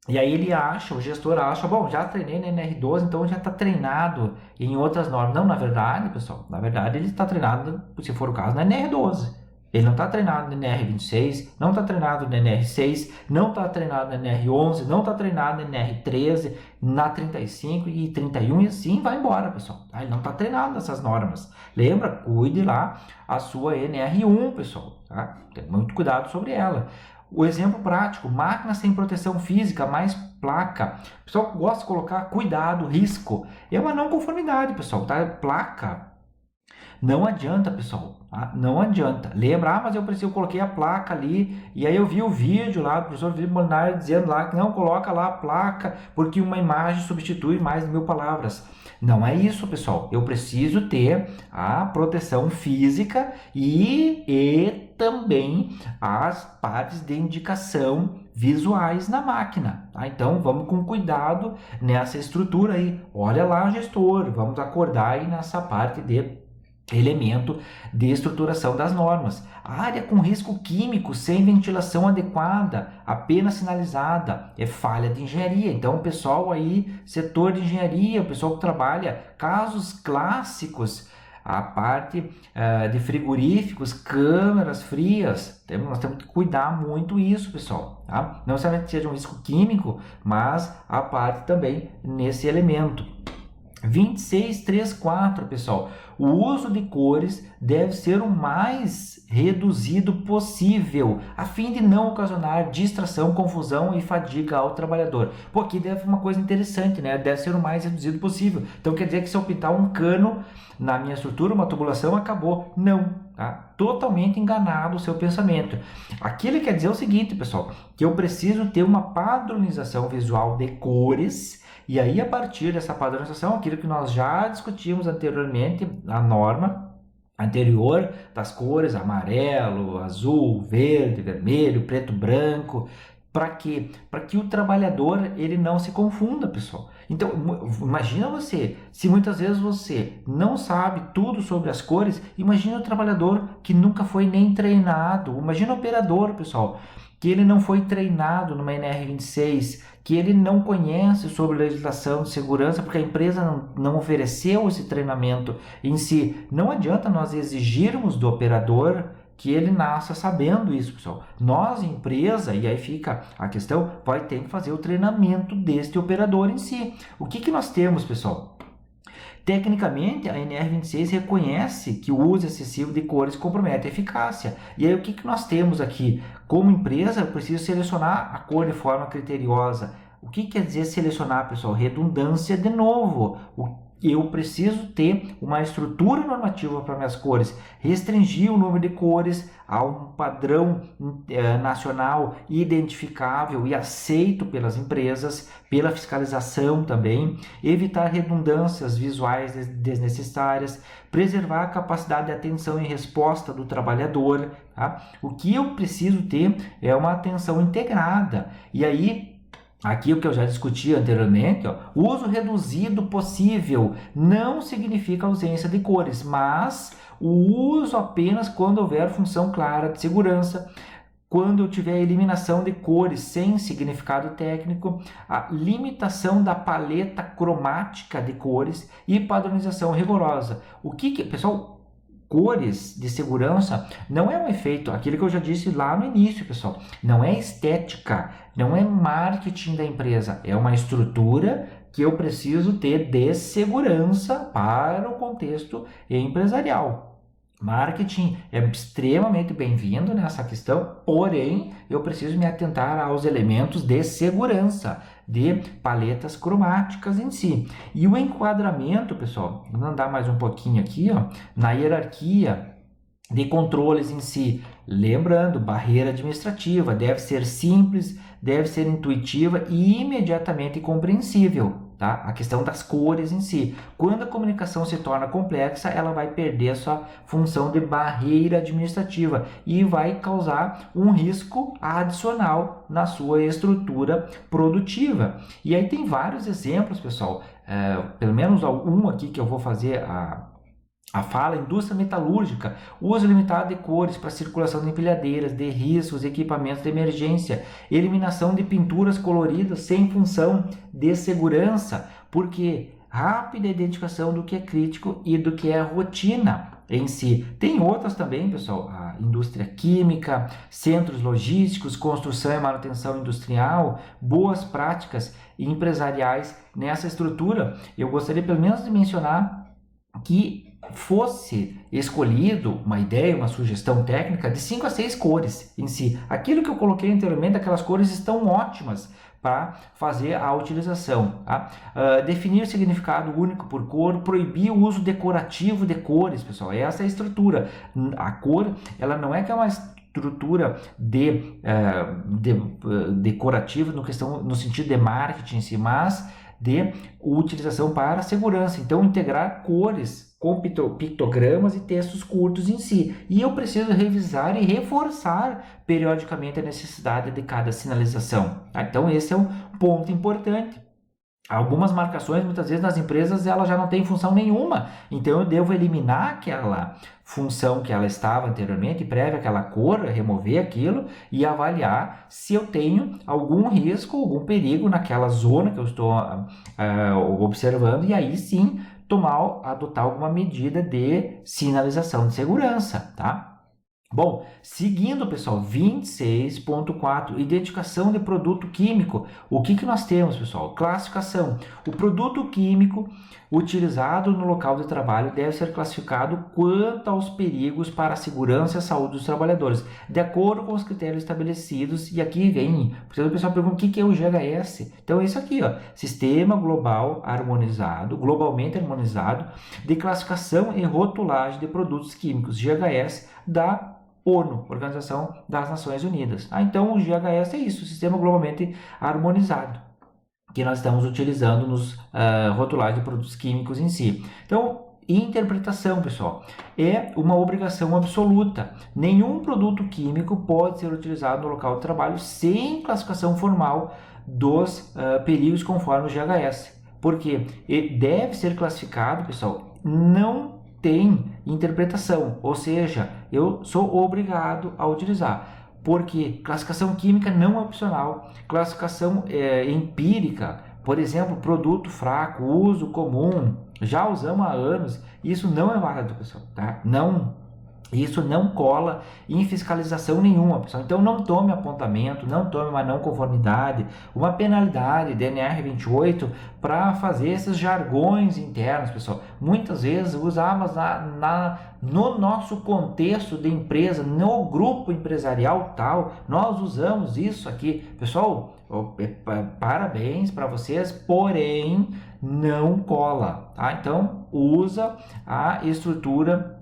e aí ele acha, o gestor acha, bom, já treinei na NR12, então já está treinado em outras normas. Não, na verdade, pessoal, na verdade ele está treinado, se for o caso, na NR12. Ele não está treinado na NR26, não está treinado na NR6, não está treinado na NR11, não está treinado na NR13, na 35 e 31 e assim vai embora, pessoal. Ele não está treinado nessas normas. Lembra, cuide lá a sua NR1, pessoal. Tá? Tem muito cuidado sobre ela. O exemplo prático, máquina sem proteção física, mais placa. O pessoal gosta de colocar cuidado, risco. É uma não conformidade, pessoal, tá? Placa. Não adianta, pessoal, tá? Não adianta. Lembra, mas eu coloquei a placa ali, e aí eu vi o vídeo lá do professor Felipe Molinari dizendo lá que não coloca lá a placa, porque uma imagem substitui mais de 1000 palavras. Não é isso, pessoal. Eu preciso ter a proteção física e também as partes de indicação visuais na máquina. Tá? Então, vamos com cuidado nessa estrutura aí. Olha lá, gestor, vamos acordar aí nessa parte de elemento de estruturação das normas. A área com risco químico sem ventilação adequada, apenas sinalizada, é falha de engenharia. Então, o pessoal aí, setor de engenharia, o pessoal que trabalha casos clássicos, a parte de frigoríficos, câmaras frias, nós temos que cuidar muito isso, pessoal. Tá? Não somente seja um risco químico, mas a parte também nesse elemento. 2634, pessoal. O uso de cores deve ser o mais reduzido possível, a fim de não ocasionar distração, confusão e fadiga ao trabalhador. Pô, aqui deve ser uma coisa interessante, né? Deve ser o mais reduzido possível. Então quer dizer que se eu pintar um cano na minha estrutura, uma tubulação, acabou. Não, tá? Totalmente enganado o seu pensamento. Aquilo quer dizer o seguinte, pessoal, que eu preciso ter uma padronização visual de cores. E aí, a partir dessa padronização, aquilo que nós já discutimos anteriormente, a norma anterior das cores amarelo, azul, verde, vermelho, preto, branco. Para quê? Para que o trabalhador ele não se confunda, pessoal. Então, imagina você, se muitas vezes você não sabe tudo sobre as cores, imagina o trabalhador que nunca foi nem treinado. Imagina o operador, pessoal, que ele não foi treinado numa NR26, que ele não conhece sobre legislação de segurança, porque a empresa não ofereceu esse treinamento em si. Não adianta nós exigirmos do operador que ele nasça sabendo isso, pessoal. Nós, empresa, e aí fica a questão, vai ter que fazer o treinamento deste operador em si. O que nós temos, pessoal? Tecnicamente, a NR26 reconhece que o uso excessivo de cores compromete a eficácia. E aí, o que nós temos aqui? Como empresa, eu preciso selecionar a cor de forma criteriosa. O que quer dizer selecionar, pessoal? Redundância de novo. Eu preciso ter uma estrutura normativa para minhas cores, restringir o número de cores a um padrão nacional identificável e aceito pelas empresas, pela fiscalização também, evitar redundâncias visuais desnecessárias, preservar a capacidade de atenção e resposta do trabalhador. Tá? O que eu preciso ter é uma atenção integrada. E aí, aqui o que eu já discuti anteriormente, o uso reduzido possível não significa ausência de cores, mas o uso apenas quando houver função clara de segurança, quando eu tiver a eliminação de cores sem significado técnico, a limitação da paleta cromática de cores e padronização rigorosa. Pessoal, cores de segurança não é um efeito, aquilo que eu já disse lá no início, pessoal, não é estética, não é marketing da empresa, é uma estrutura que eu preciso ter de segurança para o contexto empresarial. Marketing é extremamente bem-vindo nessa questão, porém eu preciso me atentar aos elementos de segurança, de paletas cromáticas em si. E o enquadramento, pessoal, vamos andar mais um pouquinho aqui, ó, na hierarquia de controles em si. Lembrando, barreira administrativa deve ser simples, deve ser intuitiva e imediatamente compreensível. Tá? A questão das cores em si. Quando a comunicação se torna complexa, ela vai perder a sua função de barreira administrativa e vai causar um risco adicional na sua estrutura produtiva. E aí tem vários exemplos, pessoal. Pelo menos um aqui que eu vou fazer a fala: indústria metalúrgica, uso limitado de cores para circulação de empilhadeiras, de riscos, equipamentos de emergência, eliminação de pinturas coloridas sem função de segurança, porque rápida identificação do que é crítico e do que é rotina em si. Tem outras também, pessoal, a indústria química, centros logísticos, construção e manutenção industrial, boas práticas empresariais nessa estrutura. Eu gostaria pelo menos de mencionar que fosse escolhido uma ideia, uma sugestão técnica de 5 a 6 cores em si. Aquilo que eu coloquei anteriormente, aquelas cores estão ótimas para fazer a utilização. Tá? Definir o significado único por cor, proibir o uso decorativo de cores, pessoal. Essa é a estrutura. A cor, ela não é que é uma estrutura decorativa no sentido de marketing em si, mas de utilização para segurança. Então, integrar cores com pictogramas e textos curtos em si. E eu preciso revisar e reforçar periodicamente a necessidade de cada sinalização. Tá? Então, esse é um ponto importante. Algumas marcações, muitas vezes nas empresas, ela já não tem função nenhuma. Então, eu devo eliminar aquela função que ela estava anteriormente, prévia aquela cor, remover aquilo e avaliar se eu tenho algum risco, algum perigo naquela zona que eu estou observando, e aí sim adotar alguma medida de sinalização de segurança, tá? Bom, seguindo, pessoal, 26.4, identificação de produto químico. O que nós temos, pessoal? Classificação. O produto químico utilizado no local de trabalho deve ser classificado quanto aos perigos para a segurança e a saúde dos trabalhadores, de acordo com os critérios estabelecidos. E aqui vem, porque o pessoal pergunta o que é o GHS. Então, é isso aqui, ó, Sistema Global Harmonizado, globalmente harmonizado, de classificação e rotulagem de produtos químicos, GHS, da ONU, Organização das Nações Unidas. Então, o GHS é isso, Sistema Globalmente Harmonizado, que nós estamos utilizando nos rotulagens de produtos químicos em si. Então, interpretação, pessoal, é uma obrigação absoluta. Nenhum produto químico pode ser utilizado no local de trabalho sem classificação formal dos perigos conforme o GHS. Porque deve ser classificado, pessoal, não tem interpretação, ou seja, eu sou obrigado a utilizar, porque classificação química não é opcional, classificação empírica, por exemplo, produto fraco, uso comum, já usamos há anos, isso não é válido, pessoal, tá? Isso não cola em fiscalização nenhuma, pessoal. Então, não tome apontamento, não tome uma não conformidade, uma penalidade DNR 28 para fazer esses jargões internos, pessoal. Muitas vezes usamos no nosso contexto de empresa, no grupo empresarial tal, nós usamos isso aqui. Pessoal, parabéns para vocês, porém não cola, tá? Então, usa a estrutura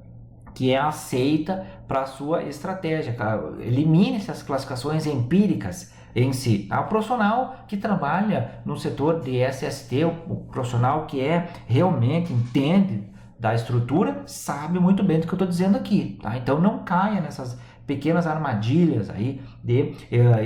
que é aceita para a sua estratégia. Elimine essas classificações empíricas em si. O profissional que trabalha no setor de SST, o profissional que realmente entende da estrutura, sabe muito bem do que eu estou dizendo aqui. Tá? Então não caia nessas pequenas armadilhas aí de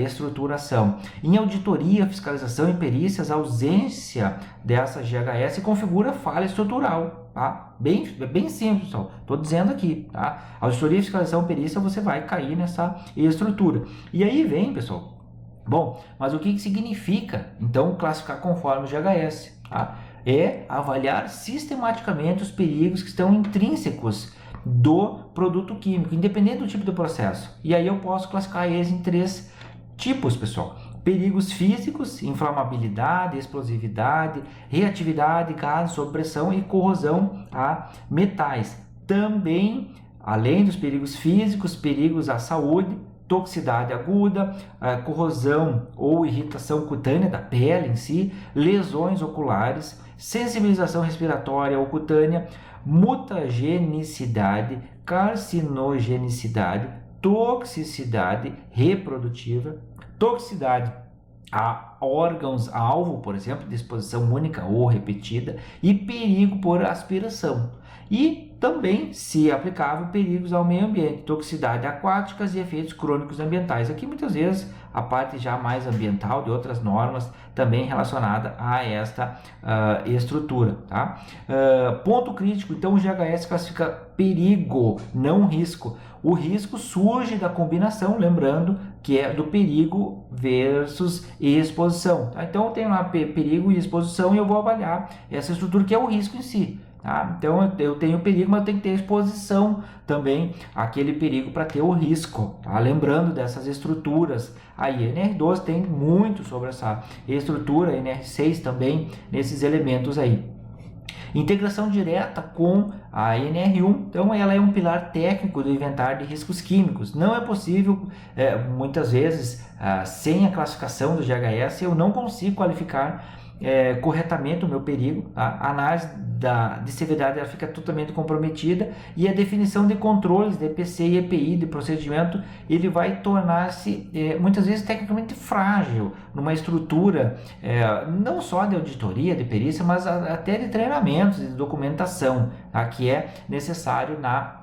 estruturação. Em auditoria, fiscalização e perícias, a ausência dessa GHS configura falha estrutural. Tá? Bem simples, pessoal. Estou dizendo aqui. Tá? Auditoria, fiscalização e perícia, você vai cair nessa estrutura. E aí vem, pessoal. Bom, mas o que significa, então, classificar conforme o GHS? Tá? É avaliar sistematicamente os perigos que estão intrínsecos do produto químico, independente do tipo de processo. E aí eu posso classificar eles em 3 tipos, pessoal. Perigos físicos, inflamabilidade, explosividade, reatividade, gases sob pressão e corrosão a metais. Também além dos perigos físicos, perigos à saúde, toxicidade aguda, corrosão ou irritação cutânea da pele em si, lesões oculares, sensibilização respiratória ou cutânea, mutagenicidade, carcinogenicidade, toxicidade reprodutiva, toxicidade a órgãos-alvo, por exemplo, de exposição única ou repetida, e perigo por aspiração. E também, se aplicável, perigos ao meio ambiente, toxicidade aquáticas e efeitos crônicos ambientais. Aqui muitas vezes a parte já mais ambiental de outras normas também relacionada a esta estrutura. Tá? Ponto crítico, então o GHS classifica perigo, não risco. O risco surge da combinação, lembrando que é do perigo versus exposição. Tá? Então eu tenho lá perigo e exposição e eu vou avaliar essa estrutura que é o risco em si. Tá? Então eu tenho perigo, mas eu tenho que ter exposição também àquele perigo para ter o risco. Tá? Lembrando dessas estruturas, a NR12 tem muito sobre essa estrutura, a NR6 também, nesses elementos aí. Integração direta com a NR1, então ela é um pilar técnico do inventário de riscos químicos. Não é possível, muitas vezes, sem a classificação do GHS, eu não consigo qualificar corretamente o meu perigo. A análise de severidade ela fica totalmente comprometida e a definição de controles de EPC e EPI de procedimento ele vai tornar-se muitas vezes tecnicamente frágil numa estrutura não só de auditoria, de perícia, mas até de treinamentos, de documentação, tá? Que é necessário na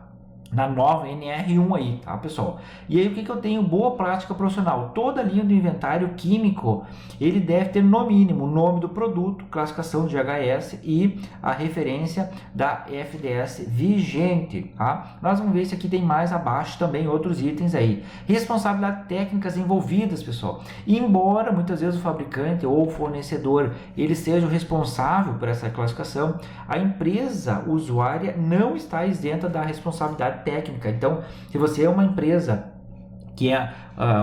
nova NR1 aí, tá, pessoal? E aí o que eu tenho? Boa prática profissional. Toda linha do inventário químico, ele deve ter no mínimo o nome do produto, classificação de GHS e a referência da FDS vigente, tá? Nós vamos ver se aqui tem mais abaixo também outros itens aí. Responsabilidades técnicas envolvidas, pessoal. E embora muitas vezes o fabricante ou o fornecedor, ele seja o responsável por essa classificação, a empresa usuária não está isenta da responsabilidade técnica. Então, se você é uma empresa que é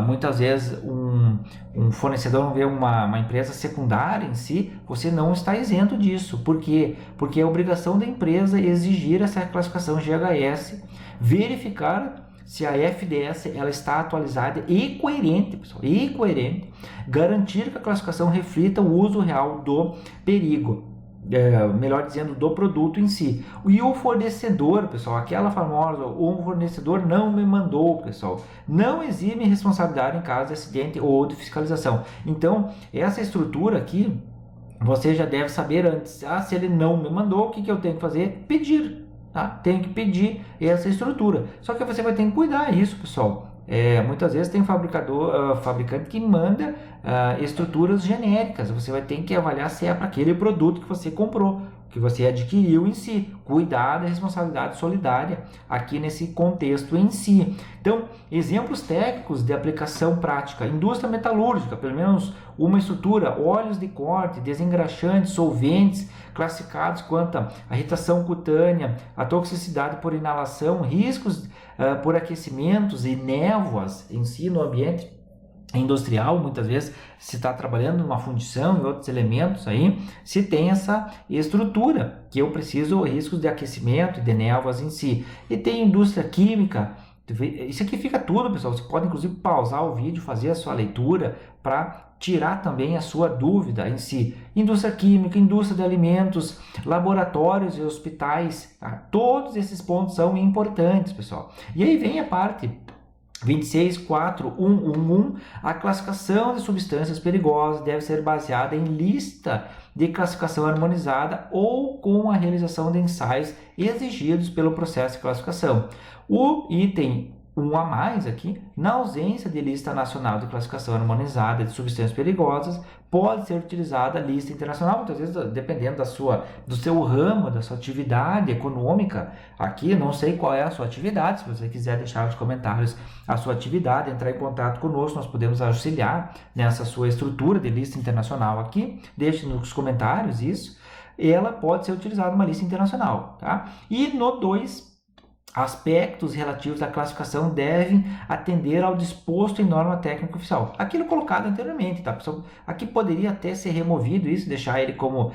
muitas vezes um fornecedor, vamos ver, uma empresa secundária em si, você não está isento disso. Por quê? Porque é obrigação da empresa exigir essa classificação GHS, verificar se a FDS ela está atualizada e coerente, pessoal, e coerente, garantir que a classificação reflita o uso real do perigo. Melhor dizendo, do produto em si. E o fornecedor, pessoal, aquela famosa, o fornecedor não me mandou, pessoal, não exime responsabilidade em caso de acidente ou de fiscalização. Então, essa estrutura aqui, você já deve saber antes, se ele não me mandou, o que eu tenho que fazer? Pedir, tá? Tenho que pedir essa estrutura. Só que você vai ter que cuidar disso, pessoal. Muitas vezes tem fabricante que manda estruturas genéricas. Você vai ter que avaliar se é para aquele produto que você comprou, que você adquiriu em si. Cuidar da responsabilidade solidária aqui nesse contexto em si. Então, exemplos técnicos de aplicação prática. Indústria metalúrgica, pelo menos uma estrutura, óleos de corte, desengraxantes, solventes, classificados quanto à irritação cutânea, a toxicidade por inalação, riscos por aquecimentos e névoas em si no ambiente industrial. Muitas vezes se está trabalhando numa fundição e outros elementos aí, se tem essa estrutura que eu preciso, riscos de aquecimento e de névoas em si. E tem indústria química. Isso aqui fica tudo, pessoal. Você pode inclusive pausar o vídeo, fazer a sua leitura para tirar também a sua dúvida em si. Indústria química, indústria de alimentos, laboratórios e hospitais, tá? Todos esses pontos são importantes, pessoal. E aí vem a parte 26.4.1.1.1, a classificação de substâncias perigosas deve ser baseada em lista de classificação harmonizada ou com a realização de ensaios exigidos pelo processo de classificação. O item 1 a mais aqui, na ausência de lista nacional de classificação harmonizada de substâncias perigosas, pode ser utilizada a lista internacional, muitas vezes dependendo do seu ramo, da sua atividade econômica. Aqui eu não sei qual é a sua atividade, se você quiser deixar nos comentários a sua atividade, entrar em contato conosco, nós podemos auxiliar nessa sua estrutura de lista internacional aqui, deixe nos comentários isso, ela pode ser utilizada uma lista internacional, tá? E no 2, aspectos relativos à classificação devem atender ao disposto em norma técnica oficial. Aquilo colocado anteriormente, tá, pessoal? Aqui poderia até ser removido isso, deixar ele como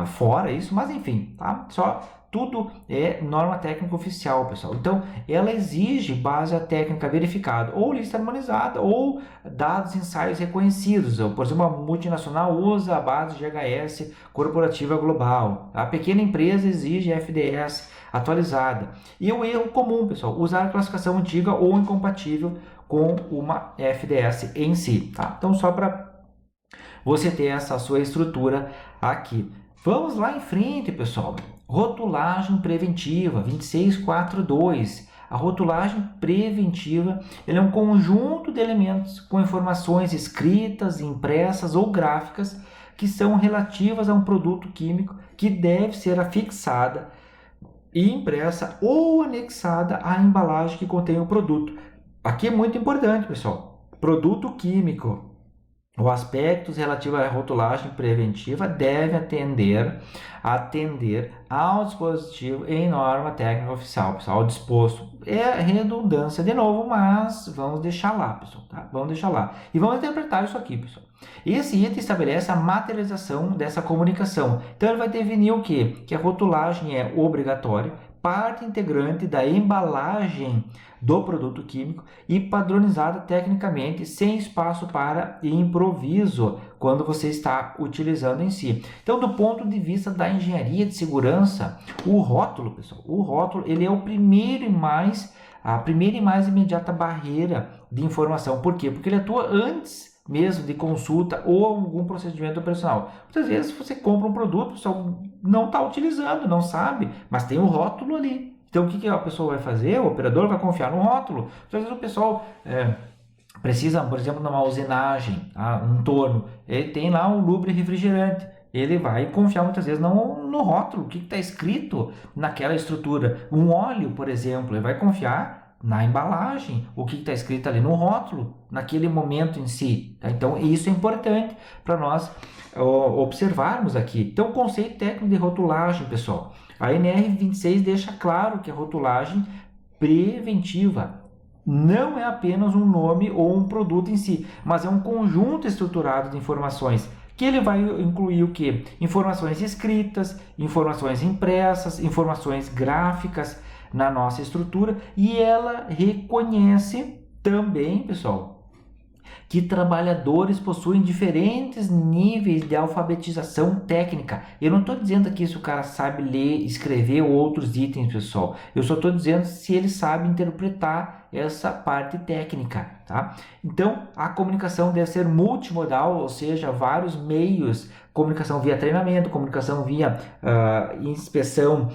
fora isso, mas enfim, tá? Só tudo é norma técnica oficial, pessoal. Então, ela exige base técnica verificada, ou lista harmonizada, ou dados ensaios reconhecidos. Por exemplo, uma multinacional usa a base GHS corporativa global. A pequena empresa exige FDS atualizada. E o erro comum, pessoal, usar a classificação antiga ou incompatível com uma FDS em si. Tá? Então, só para você ter essa sua estrutura aqui. Vamos lá em frente, pessoal. Rotulagem preventiva, 2642. A rotulagem preventiva é um conjunto de elementos com informações escritas, impressas ou gráficas que são relativas a um produto químico que deve ser afixada e impressa ou anexada à embalagem que contém o produto. Aqui é muito importante, pessoal. Produto químico. Os aspectos relativos à rotulagem preventiva devem atender ao dispositivo em norma técnica oficial, pessoal, ao disposto. É redundância de novo, mas vamos deixar lá, pessoal, tá? Vamos deixar lá. E vamos interpretar isso aqui, pessoal. Esse item estabelece a materialização dessa comunicação. Então, ele vai definir o quê? Que a rotulagem é obrigatória, parte integrante da embalagem do produto químico e padronizada tecnicamente, sem espaço para improviso quando você está utilizando em si. Então, do ponto de vista da engenharia de segurança, o rótulo, pessoal, ele é a primeira e mais imediata barreira de informação. Por quê? Porque ele atua antes mesmo de consulta ou algum procedimento operacional. Muitas vezes você compra um produto, o pessoal não está utilizando, não sabe, mas tem um rótulo ali. Então, o que a pessoa vai fazer? O operador vai confiar no rótulo. Às vezes o pessoal precisa, por exemplo, numa usinagem, um torno, ele tem lá um lubre refrigerante. Ele vai confiar muitas vezes no rótulo, o que está escrito naquela estrutura. Um óleo, por exemplo, ele vai confiar na embalagem, o que está escrito ali no rótulo, naquele momento em si. Tá? Então, isso é importante para nós observarmos aqui. Então, o conceito técnico de rotulagem, pessoal. A NR26 deixa claro que a rotulagem preventiva não é apenas um nome ou um produto em si, mas é um conjunto estruturado de informações que ele vai incluir o quê? Informações escritas, informações impressas, informações gráficas na nossa estrutura, e ela reconhece também, pessoal, que trabalhadores possuem diferentes níveis de alfabetização técnica. Eu não estou dizendo aqui se o cara sabe ler, escrever outros itens, pessoal. Eu só estou dizendo se ele sabe interpretar essa parte técnica, tá? Então, a comunicação deve ser multimodal, ou seja, vários meios. Comunicação via treinamento, comunicação via inspeção,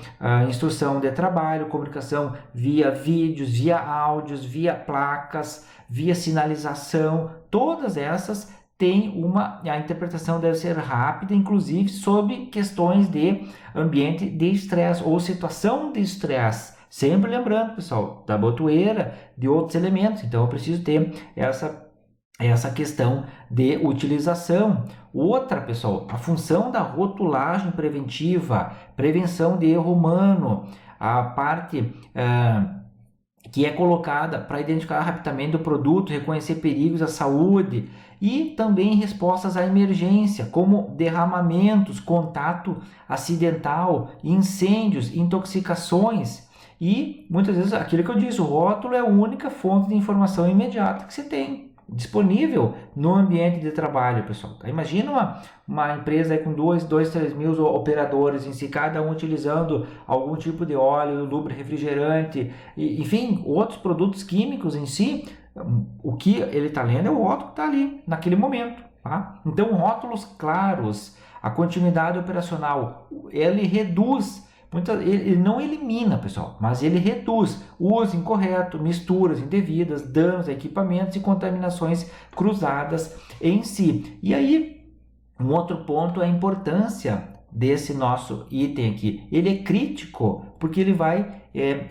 instrução de trabalho, comunicação via vídeos, via áudios, via placas, via sinalização. Todas essas têm a interpretação deve ser rápida, inclusive sob questões de ambiente de estresse ou situação de estresse. Sempre lembrando, pessoal, da botoeira, de outros elementos. Então, eu preciso ter essa questão de utilização. Outra, pessoal, a função da rotulagem preventiva, prevenção de erro humano, a parte que é colocada para identificar rapidamente o produto, reconhecer perigos à saúde e também respostas à emergência, como derramamentos, contato acidental, incêndios, intoxicações. E muitas vezes aquilo que eu disse, o rótulo é a única fonte de informação imediata que você tem disponível no ambiente de trabalho, pessoal. Imagina uma empresa aí com 3 mil operadores em si, cada um utilizando algum tipo de óleo, lubre, refrigerante, enfim, outros produtos químicos em si. O que ele está lendo é o rótulo que está ali naquele momento. Tá? Então, rótulos claros, a continuidade operacional, ele reduz. Ele não elimina, pessoal, mas ele reduz o uso incorreto, misturas indevidas, danos a equipamentos e contaminações cruzadas em si. E aí, um outro ponto é a importância desse nosso item aqui. Ele é crítico porque ele vai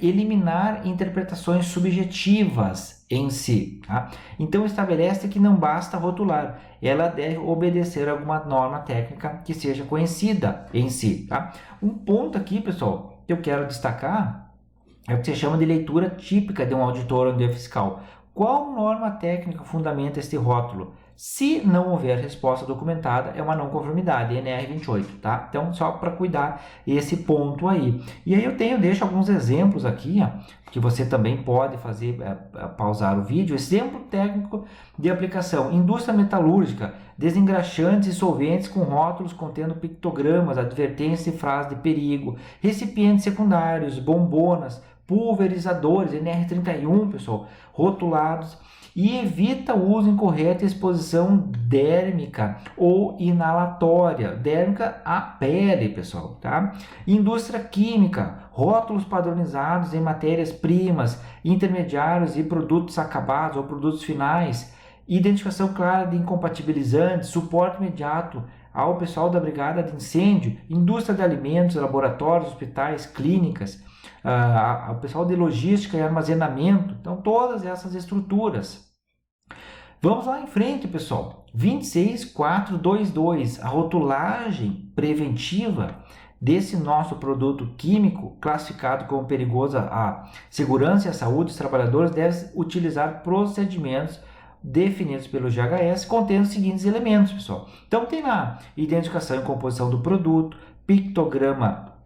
eliminar interpretações subjetivas em si. Tá? Então, estabelece que não basta rotular, ela deve obedecer a alguma norma técnica que seja conhecida em si. Tá? Um ponto aqui, pessoal, que eu quero destacar é o que se chama de leitura típica de um auditor ou de um fiscal. Qual norma técnica fundamenta este rótulo? Se não houver resposta documentada, é uma não conformidade, NR28, tá? Então, só para cuidar esse ponto aí. E aí deixo alguns exemplos aqui, ó, que você também pode fazer, pausar o vídeo. Exemplo técnico de aplicação: indústria metalúrgica, desengraxantes e solventes com rótulos contendo pictogramas, advertência e frase de perigo, recipientes secundários, bombonas, pulverizadores, NR31, pessoal, rotulados, e evita o uso incorreto e exposição dérmica ou inalatória, dérmica à pele, pessoal, tá? Indústria química, rótulos padronizados em matérias-primas, intermediários e produtos acabados ou produtos finais, identificação clara de incompatibilizantes, suporte imediato ao pessoal da brigada de incêndio, indústria de alimentos, laboratórios, hospitais, clínicas, o pessoal de logística e armazenamento. Então, todas essas estruturas. Vamos lá em frente, pessoal. 26422, a rotulagem preventiva desse nosso produto químico classificado como perigoso à segurança e à saúde dos trabalhadores deve utilizar procedimentos definidos pelo GHS contendo os seguintes elementos, pessoal. Então, tem lá identificação e composição do produto, pictograma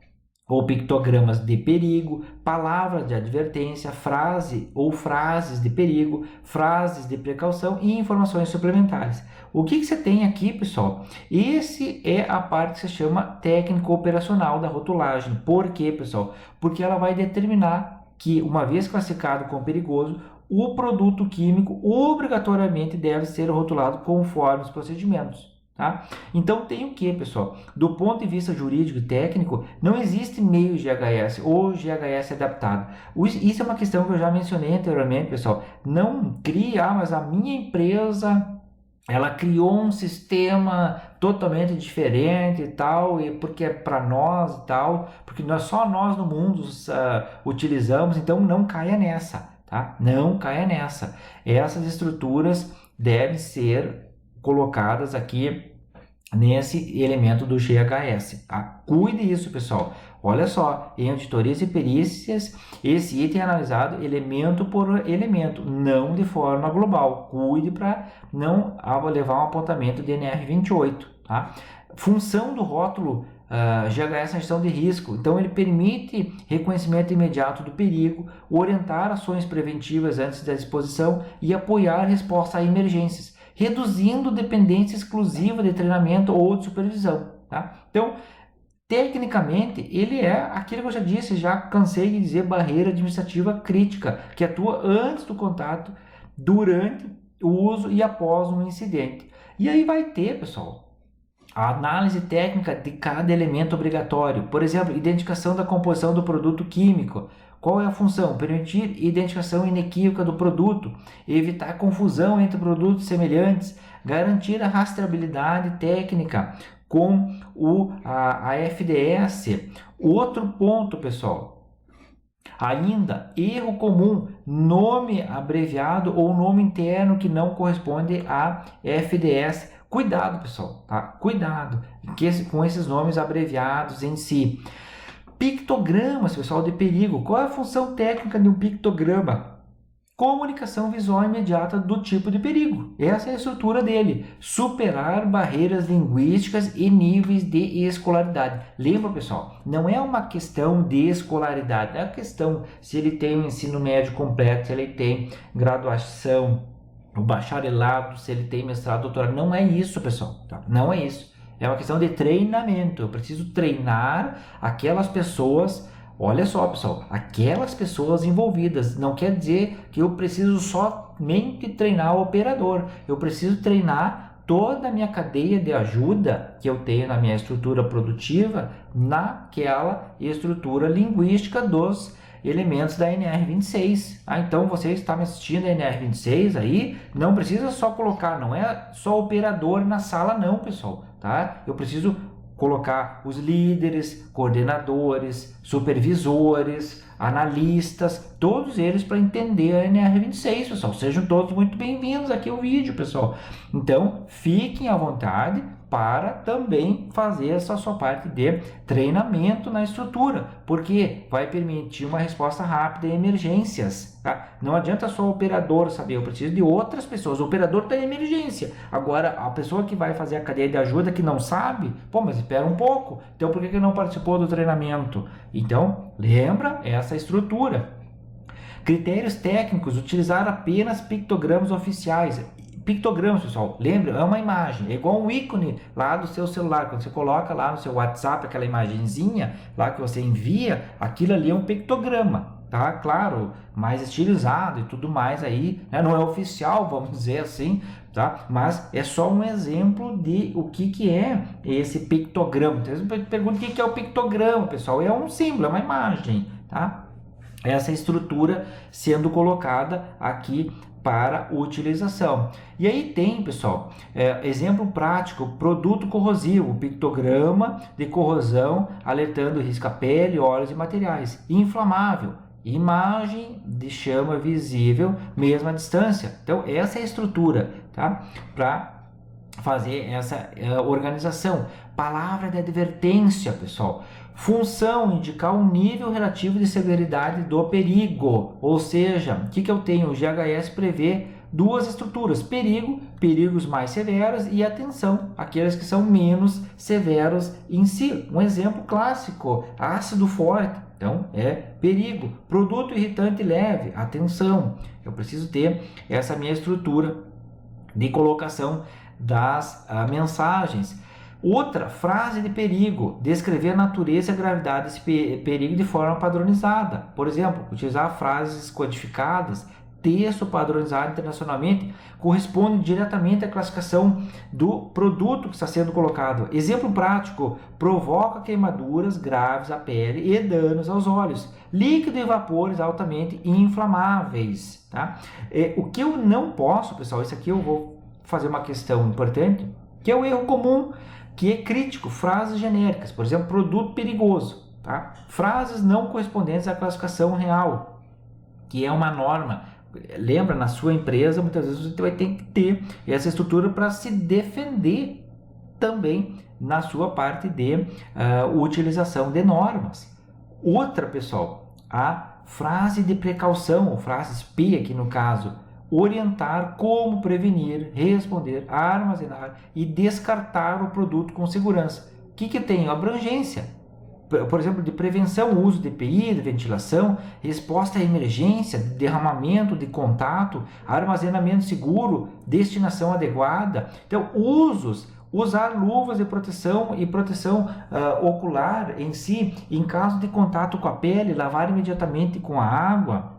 ou pictogramas de perigo, palavras de advertência, frase ou frases de perigo, frases de precaução e informações suplementares. O que você tem aqui, pessoal? Esse é a parte que se chama técnico operacional da rotulagem. Por quê, pessoal? Porque ela vai determinar que, uma vez classificado como perigoso, o produto químico obrigatoriamente deve ser rotulado conforme os procedimentos. Tá? Então tem o que, pessoal? Do ponto de vista jurídico e técnico, não existe meio GHS ou GHS adaptado. Isso é uma questão que eu já mencionei anteriormente, pessoal. Não cria, mas a minha empresa ela criou um sistema totalmente diferente e tal, e porque é para nós e tal, porque só nós no mundo utilizamos, então não caia nessa, tá? Não caia nessa. Essas estruturas devem ser colocadas aqui nesse elemento do GHS, tá? Cuide isso, pessoal. Olha só, em auditorias e perícias, esse item é analisado elemento por elemento, não de forma global. Cuide para não levar um apontamento de NR28, tá? Função do rótulo GHS na gestão de risco. Então, ele permite reconhecimento imediato do perigo, orientar ações preventivas antes da exposição e apoiar a resposta a emergências, reduzindo dependência exclusiva de treinamento ou de supervisão, tá? Então, tecnicamente, ele é aquilo que eu já disse, já cansei de dizer, barreira administrativa crítica, que atua antes do contato, durante o uso e após um incidente. E aí vai ter, pessoal, a análise técnica de cada elemento obrigatório. Por exemplo, identificação da composição do produto químico. Qual é a função? Permitir identificação inequívoca do produto, evitar confusão entre produtos semelhantes, garantir a rastreabilidade técnica com a FDS. Outro ponto, pessoal, ainda, erro comum, nome abreviado ou nome interno que não corresponde à FDS. Cuidado, pessoal, tá? Cuidado com esses nomes abreviados em si. Pictogramas, pessoal, de perigo. Qual é a função técnica de um pictograma? Comunicação visual imediata do tipo de perigo. Essa é a estrutura dele. Superar barreiras linguísticas e níveis de escolaridade. Lembra, pessoal? Não é uma questão de escolaridade. É a questão se ele tem um ensino médio completo, se ele tem graduação, o bacharelado, se ele tem mestrado, doutorado. Não é isso, pessoal. Tá? Não é isso. É uma questão de treinamento. Eu preciso treinar aquelas pessoas. Olha só, pessoal, aquelas pessoas envolvidas. Não quer dizer que eu preciso somente treinar o operador. Eu preciso treinar toda a minha cadeia de ajuda que eu tenho na minha estrutura produtiva, naquela estrutura linguística dos elementos da NR26. Então você está me assistindo a NR26 aí, não precisa só colocar, não é só operador na sala não, pessoal, tá? Eu preciso colocar os líderes, coordenadores, supervisores, analistas, todos eles para entender a NR26, pessoal. Sejam todos muito bem-vindos aqui ao vídeo, pessoal. Então, fiquem à vontade para também fazer essa sua parte de treinamento na estrutura, porque vai permitir uma resposta rápida em emergências, tá? Não adianta só o operador saber, eu preciso de outras pessoas. O operador está em emergência. Agora, a pessoa que vai fazer a cadeia de ajuda que não sabe, pô, mas espera um pouco. Então, por que não participou do treinamento? Então, lembra essa estrutura. Critérios técnicos, utilizar apenas pictogramas oficiais. Pictogramas, pessoal, lembra? É uma imagem, é igual um ícone lá do seu celular. Quando você coloca lá no seu WhatsApp aquela imagenzinha lá que você envia, aquilo ali é um pictograma, tá? Claro, mais estilizado e tudo mais aí, né? Não é oficial, vamos dizer assim, tá? Mas é só um exemplo de o que é esse pictograma. Então, você pergunta o que é o pictograma, pessoal? É um símbolo, é uma imagem, tá? Essa estrutura sendo colocada aqui para utilização. E aí tem, pessoal, exemplo prático, produto corrosivo, pictograma de corrosão alertando risco à pele, óleos e materiais. Inflamável, imagem de chama visível, mesma distância. Então, essa é a estrutura, tá? Para fazer essa organização. Palavra de advertência, pessoal. Função, indicar um nível relativo de severidade do perigo. Ou seja, o que eu tenho? O GHS prevê duas estruturas: perigo, perigos mais severos, e atenção, aqueles que são menos severos em si. Um exemplo clássico: ácido forte. Então, é perigo. Produto irritante leve. Atenção, eu preciso ter essa minha estrutura de colocação das mensagens. Outra, frase de perigo, descrever a natureza e a gravidade desse perigo de forma padronizada. Por exemplo, utilizar frases codificadas, texto padronizado internacionalmente, corresponde diretamente à classificação do produto que está sendo colocado. Exemplo prático, provoca queimaduras graves à pele e danos aos olhos. Líquido e vapores altamente inflamáveis. Tá? O que eu não posso, pessoal, isso aqui eu vou fazer uma questão importante, que é o erro comum, que é crítico, frases genéricas, por exemplo, produto perigoso, tá? Frases não correspondentes à classificação real, que é uma norma. Lembra, na sua empresa, muitas vezes você vai ter que ter essa estrutura para se defender também na sua parte de utilização de normas. Outra, pessoal, a frase de precaução, ou frases P aqui no caso, orientar como prevenir, responder, armazenar e descartar o produto com segurança. O que tem? Abrangência. Por exemplo, de prevenção, uso de EPI, de ventilação, resposta à emergência, derramamento de contato, armazenamento seguro, destinação adequada. Então, usar luvas de proteção e proteção ocular em si, em caso de contato com a pele, lavar imediatamente com a água.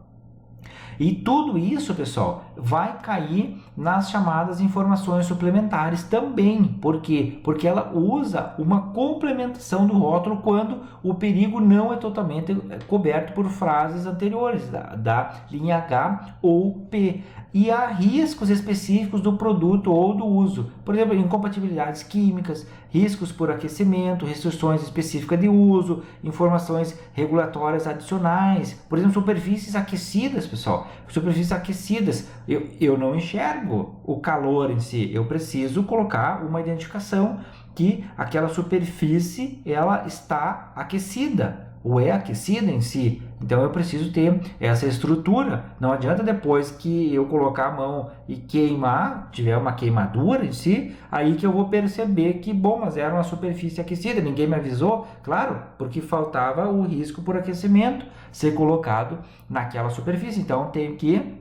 E tudo isso, pessoal, vai cair nas chamadas informações suplementares também. Por quê? Porque ela usa uma complementação do rótulo quando o perigo não é totalmente coberto por frases anteriores, da linha H ou P. E há riscos específicos do produto ou do uso. Por exemplo, incompatibilidades químicas, riscos por aquecimento, restrições específicas de uso, informações regulatórias adicionais. Por exemplo, superfícies aquecidas, pessoal. Superfícies aquecidas, eu não enxergo o calor em si. Eu preciso colocar uma identificação que aquela superfície ela está aquecida ou é aquecida em si. Então eu preciso ter essa estrutura. Não adianta depois que eu colocar a mão e queimar, tiver uma queimadura em si, aí que eu vou perceber que, bom, mas era uma superfície aquecida, ninguém me avisou. Claro, porque faltava o risco por aquecimento ser colocado naquela superfície. Então tenho que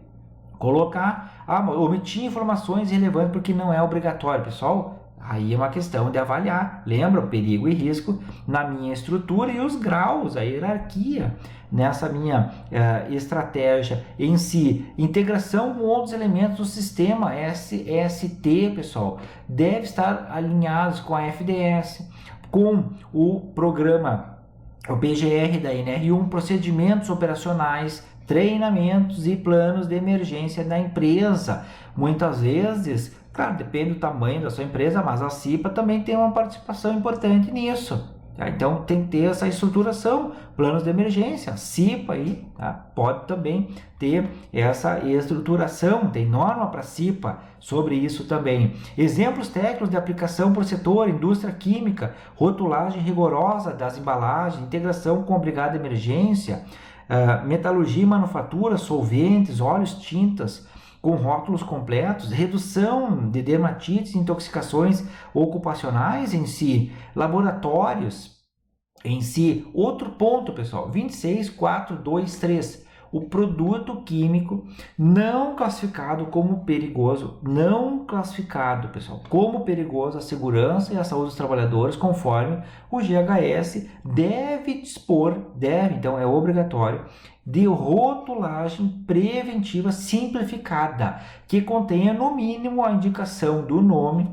colocar, omitir informações relevantes porque não é obrigatório, pessoal. Aí é uma questão de avaliar, lembra, perigo e risco na minha estrutura e os graus, a hierarquia nessa minha estratégia em si. Integração com outros elementos do sistema SST, pessoal, deve estar alinhados com a FDS, com o programa, o PGR da NR1, procedimentos operacionais, treinamentos e planos de emergência da empresa. Muitas vezes, claro, depende do tamanho da sua empresa, mas a CIPA também tem uma participação importante nisso. Tá? Então tem que ter essa estruturação, planos de emergência, CIPA aí, tá? Pode também ter essa estruturação, tem norma para CIPA sobre isso também. Exemplos técnicos de aplicação por setor, indústria química, rotulagem rigorosa das embalagens, integração com a brigada de emergência, metalurgia e manufatura, solventes, óleos, tintas, com rótulos completos, redução de dermatites, intoxicações ocupacionais em si, laboratórios em si. Outro ponto, pessoal, 26.423, o produto químico não classificado como perigoso, não classificado, pessoal, como perigoso a segurança e a saúde dos trabalhadores, conforme o GHS então é obrigatório, de rotulagem preventiva simplificada, que contenha no mínimo a indicação do nome,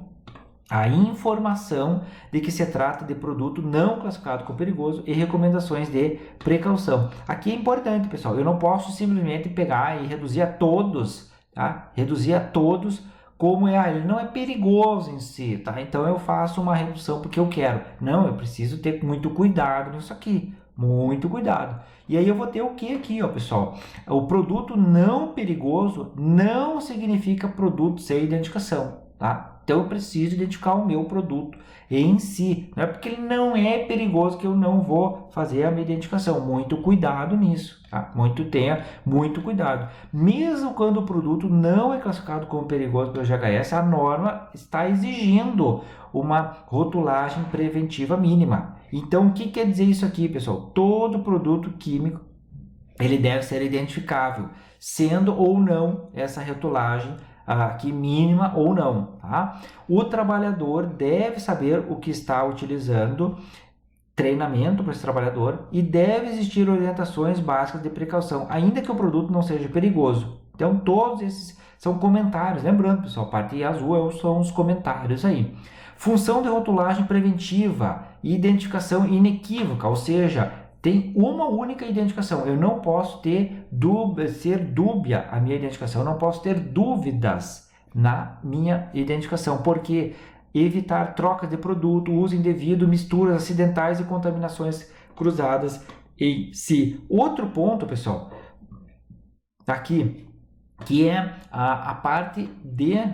a informação de que se trata de produto não classificado como perigoso e recomendações de precaução. Aqui é importante, pessoal, eu não posso simplesmente pegar e reduzir a todos, tá? Reduzir a todos como ele não é perigoso em si, tá? Então eu faço uma redução porque eu quero. Não, eu preciso ter muito cuidado nisso aqui. Muito cuidado. E aí eu vou ter o que aqui, ó, pessoal? O produto não perigoso não significa produto sem identificação, tá? Então eu preciso identificar o meu produto em si. Não é porque ele não é perigoso que eu não vou fazer a minha identificação. Muito cuidado nisso, tá? Tenha muito cuidado. Mesmo quando o produto não é classificado como perigoso pelo GHS, a norma está exigindo uma rotulagem preventiva mínima. Então, o que quer dizer isso aqui, pessoal? Todo produto químico ele deve ser identificável, sendo ou não essa rotulagem aqui mínima ou não, tá? O trabalhador deve saber o que está utilizando, treinamento para esse trabalhador, e deve existir orientações básicas de precaução, ainda que o produto não seja perigoso. Então, todos esses são comentários. Lembrando, pessoal, a parte azul são os comentários aí. Função de rotulagem preventiva e identificação inequívoca, ou seja, tem uma única identificação. Eu não posso ser dúbia a minha identificação, eu não posso ter dúvidas na minha identificação, porque evitar trocas de produto, uso indevido, misturas acidentais e contaminações cruzadas em si. Outro ponto, pessoal, tá aqui, que é a parte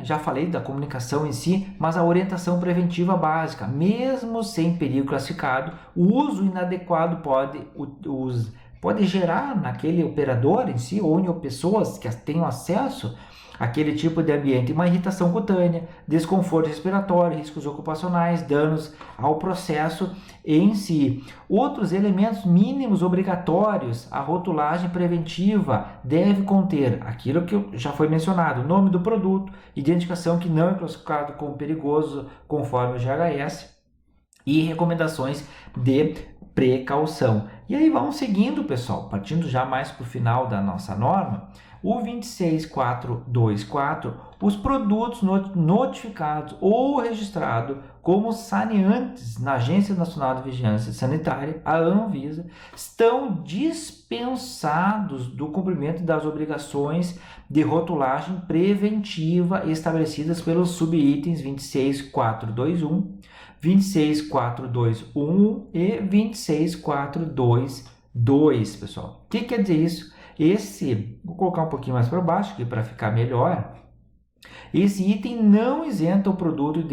já falei da comunicação em si, mas a orientação preventiva básica. Mesmo sem perigo classificado, o uso inadequado pode gerar naquele operador em si, ou em pessoas que tenham acesso àquele tipo de ambiente, uma irritação cutânea, desconforto respiratório, riscos ocupacionais, danos ao processo em si. Outros elementos mínimos obrigatórios, a rotulagem preventiva deve conter aquilo que já foi mencionado, nome do produto, identificação que não é classificado como perigoso conforme o GHS e recomendações de precaução. E aí vamos seguindo, pessoal, partindo já mais para o final da nossa norma, o 26.424, os produtos notificados ou registrados como saneantes na Agência Nacional de Vigilância Sanitária, a Anvisa, estão dispensados do cumprimento das obrigações de rotulagem preventiva estabelecidas pelos subitens 26.421, 26.421 e 26.422, pessoal. O que quer dizer isso? Vou colocar um pouquinho mais para baixo aqui para ficar melhor. Esse item não isenta o produto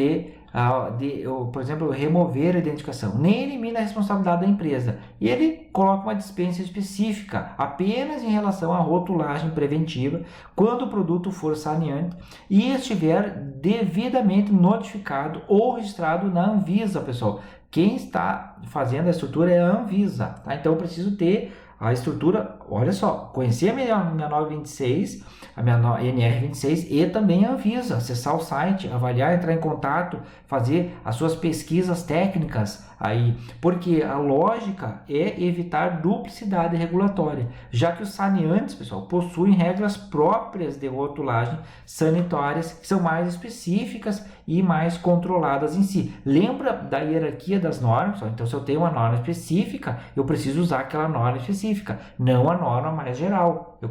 por exemplo, remover a identificação, nem elimina a responsabilidade da empresa. E ele coloca uma dispensa específica apenas em relação à rotulagem preventiva, quando o produto for saneante e estiver devidamente notificado ou registrado na Anvisa, pessoal. Quem está fazendo a estrutura é a Anvisa, tá? Então eu preciso ter a estrutura, olha só, conhecer a minha 926, a minha NR26 e também a Anvisa, acessar o site, avaliar, entrar em contato, fazer as suas pesquisas técnicas aí, porque a lógica é evitar duplicidade regulatória, já que os saneantes, pessoal, possuem regras próprias de rotulagem sanitárias que são mais específicas e mais controladas em si. Lembra da hierarquia das normas? Pessoal? Então, se eu tenho uma norma específica, eu preciso usar aquela norma específica, não a norma mais geral. Eu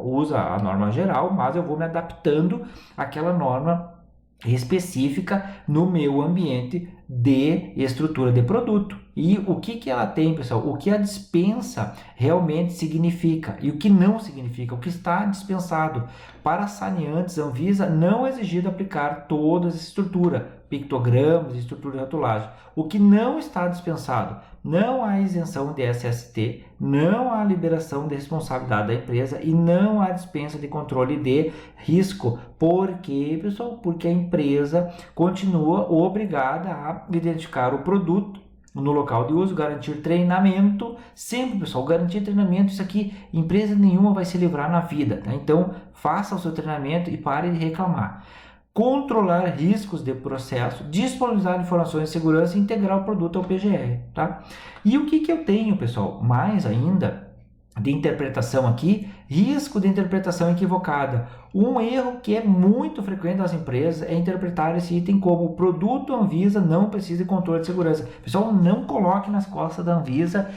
uso a norma geral, mas eu vou me adaptando àquela norma específica no meu ambiente de estrutura de produto. E o que ela tem, pessoal? O que a dispensa realmente significa e o que não significa, o que está dispensado. Para saneantes, a Anvisa não é exigido aplicar toda essa estrutura, pictogramas, estrutura de rotulagem. O que não está dispensado, não há isenção de SST, não há liberação de responsabilidade da empresa e não há dispensa de controle de risco. Por quê, pessoal? Porque a empresa continua obrigada a identificar o produto no local de uso, garantir treinamento, sempre, pessoal, garantir treinamento, isso aqui, empresa nenhuma vai se livrar na vida, tá? Então, faça o seu treinamento e pare de reclamar. Controlar riscos de processo, disponibilizar informações de segurança e integrar o produto ao PGR, tá? E o que eu tenho, pessoal, mais ainda de interpretação aqui, risco de interpretação equivocada. Um erro que é muito frequente nas empresas é interpretar esse item como produto Anvisa não precisa de controle de segurança. Pessoal, não coloque nas costas da Anvisa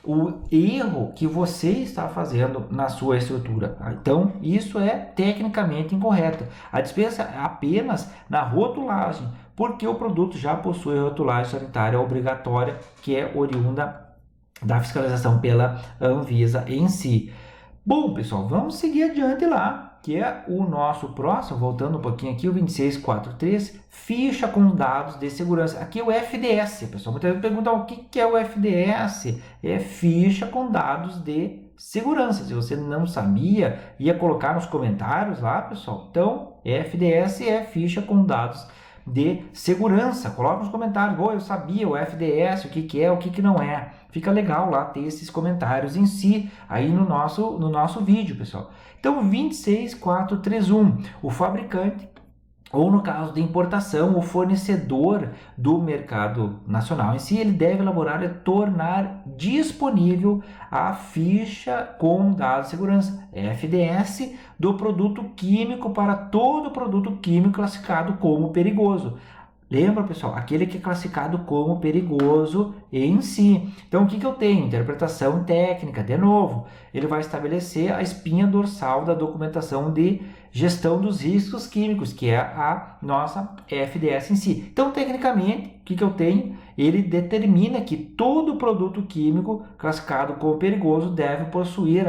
o erro que você está fazendo na sua estrutura. Tá? Então, isso é tecnicamente incorreto. A dispensa é apenas na rotulagem, porque o produto já possui rotulagem sanitária obrigatória, que é oriunda da fiscalização pela Anvisa em si. Bom, pessoal, vamos seguir adiante lá, que é o nosso próximo, voltando um pouquinho aqui, o 2643, ficha com dados de segurança. Aqui é o FDS, pessoal. Muita gente pergunta o que é o FDS? É ficha com dados de segurança. Se você não sabia, ia colocar nos comentários lá, pessoal. Então, FDS é ficha com dados de segurança. Coloca nos comentários, eu sabia o FDS, o que é, o que não é. Fica legal lá ter esses comentários em si, aí no nosso vídeo, pessoal. Então, 26431, o fabricante, ou no caso de importação, o fornecedor do mercado nacional em si, ele deve elaborar e tornar disponível a ficha com dados de segurança, FDS, do produto químico para todo produto químico classificado como perigoso. Lembra, pessoal, aquele que é classificado como perigoso em si. Então, o que eu tenho? Interpretação técnica, de novo. Ele vai estabelecer a espinha dorsal da documentação de gestão dos riscos químicos, que é a nossa FDS em si. Então, tecnicamente, o que eu tenho? Ele determina que todo produto químico classificado como perigoso deve possuir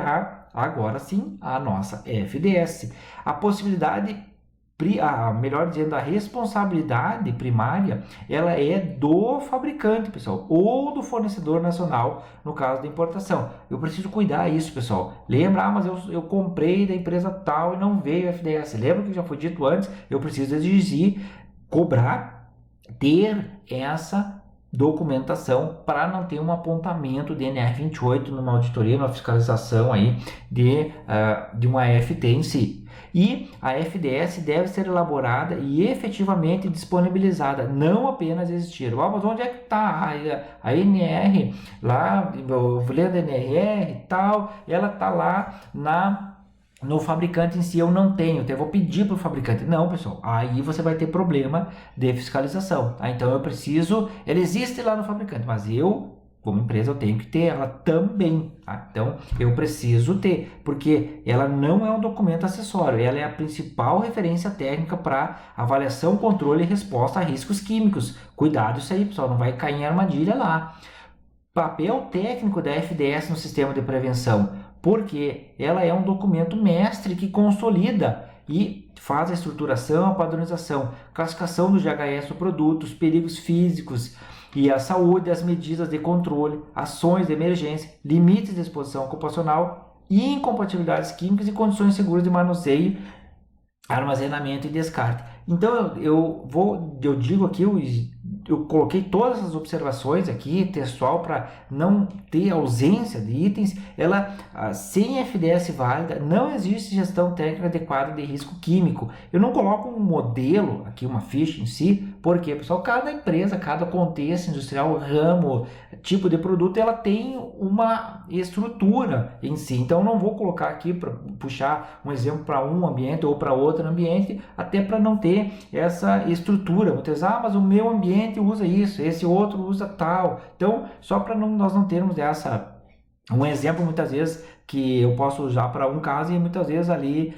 agora sim, a nossa FDS. A possibilidade, melhor dizendo, a responsabilidade primária, ela é do fabricante, pessoal, ou do fornecedor nacional, no caso da importação. Eu preciso cuidar disso, pessoal. Lembra, mas eu comprei da empresa tal e não veio FDS. Lembra que já foi dito antes? Eu preciso exigir, cobrar, ter essa documentação para não ter um apontamento de NR28 numa auditoria, numa fiscalização aí de uma FT em si. E a FDS deve ser elaborada e efetivamente disponibilizada, não apenas existir. Mas onde é que está a NR? Lá, eu vou ler a NRR e tal, ela está lá no fabricante em si. Eu não tenho, então eu vou pedir para o fabricante. Não, pessoal, aí você vai ter problema de fiscalização. Tá? Então eu preciso, ela existe lá no fabricante, mas eu, como empresa, eu tenho que ter ela também. Tá? Então eu preciso ter, porque ela não é um documento acessório, ela é a principal referência técnica para avaliação, controle e resposta a riscos químicos. Cuidado isso aí, pessoal, não vai cair em armadilha lá. Papel técnico da FDS no sistema de prevenção, porque ela é um documento mestre que consolida e faz a estruturação, a padronização, classificação do GHS do produto, os perigos físicos e a saúde, as medidas de controle, ações de emergência, limites de exposição ocupacional, incompatibilidades químicas e condições seguras de manuseio, armazenamento e descarte. Então eu digo aqui, eu coloquei todas essas observações aqui, textual, para não ter ausência de itens. Ela, sem FDS válida, não existe gestão técnica adequada de risco químico. Eu não coloco um modelo aqui, uma ficha em si, porque, pessoal, cada empresa, cada contexto industrial, ramo, tipo de produto, ela tem uma estrutura em si. Então, eu não vou colocar aqui para puxar um exemplo para um ambiente ou para outro ambiente, até para não ter essa estrutura. Muitas vezes, mas o meu ambiente usa isso, esse outro usa tal. Então, só para nós não termos um exemplo muitas vezes que eu posso usar para um caso e muitas vezes ali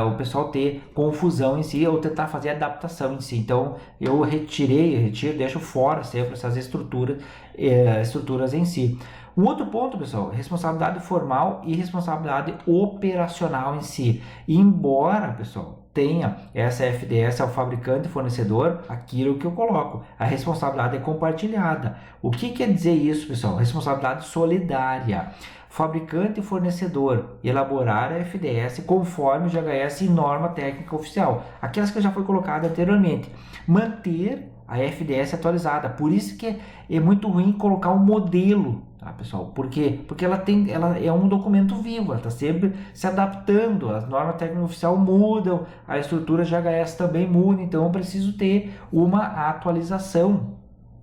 o pessoal ter confusão em si ou tentar fazer adaptação em si. Então eu retiro, deixo fora sempre essas estruturas em si. Um outro ponto, pessoal, responsabilidade formal e responsabilidade operacional em si. Embora, pessoal, tenha essa FDS ao fabricante e fornecedor, aquilo que eu coloco, a responsabilidade é compartilhada. O que quer dizer isso, pessoal? Responsabilidade solidária. Fabricante e fornecedor elaborar a FDS conforme o GHS e norma técnica oficial, aquelas que já foi colocada anteriormente. Manter a FDS atualizada, por isso que é muito ruim colocar um modelo, tá, pessoal? Por quê? Porque ela é um documento vivo, ela está sempre se adaptando, as normas técnicas oficiais mudam, a estrutura GHS também muda, então eu preciso ter uma atualização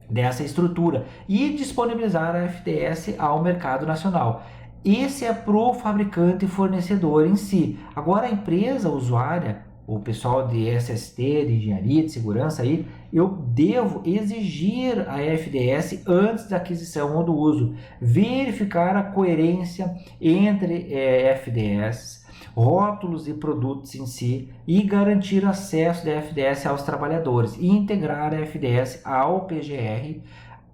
dessa estrutura e disponibilizar a FDS ao mercado nacional. Esse é para o fabricante e fornecedor em si. Agora a empresa usuária, o pessoal de SST, de engenharia, de segurança aí, eu devo exigir a FDS antes da aquisição ou do uso, verificar a coerência entre FDS, rótulos e produtos em si e garantir acesso da FDS aos trabalhadores e integrar a FDS ao PGR,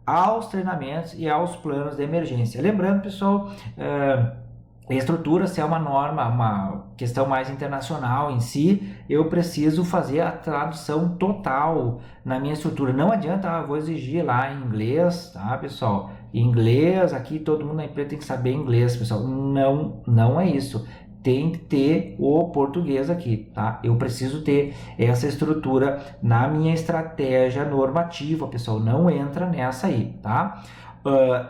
aos treinamentos e aos planos de emergência. Lembrando, pessoal, a estrutura, se é uma norma, uma questão mais internacional em si, eu preciso fazer a tradução total na minha estrutura. Não adianta, vou exigir lá em inglês, tá, pessoal? Em inglês, aqui todo mundo na empresa tem que saber inglês, pessoal. Não é isso. Tem que ter o português aqui, tá? Eu preciso ter essa estrutura na minha estratégia normativa, pessoal. Não entra nessa aí, tá?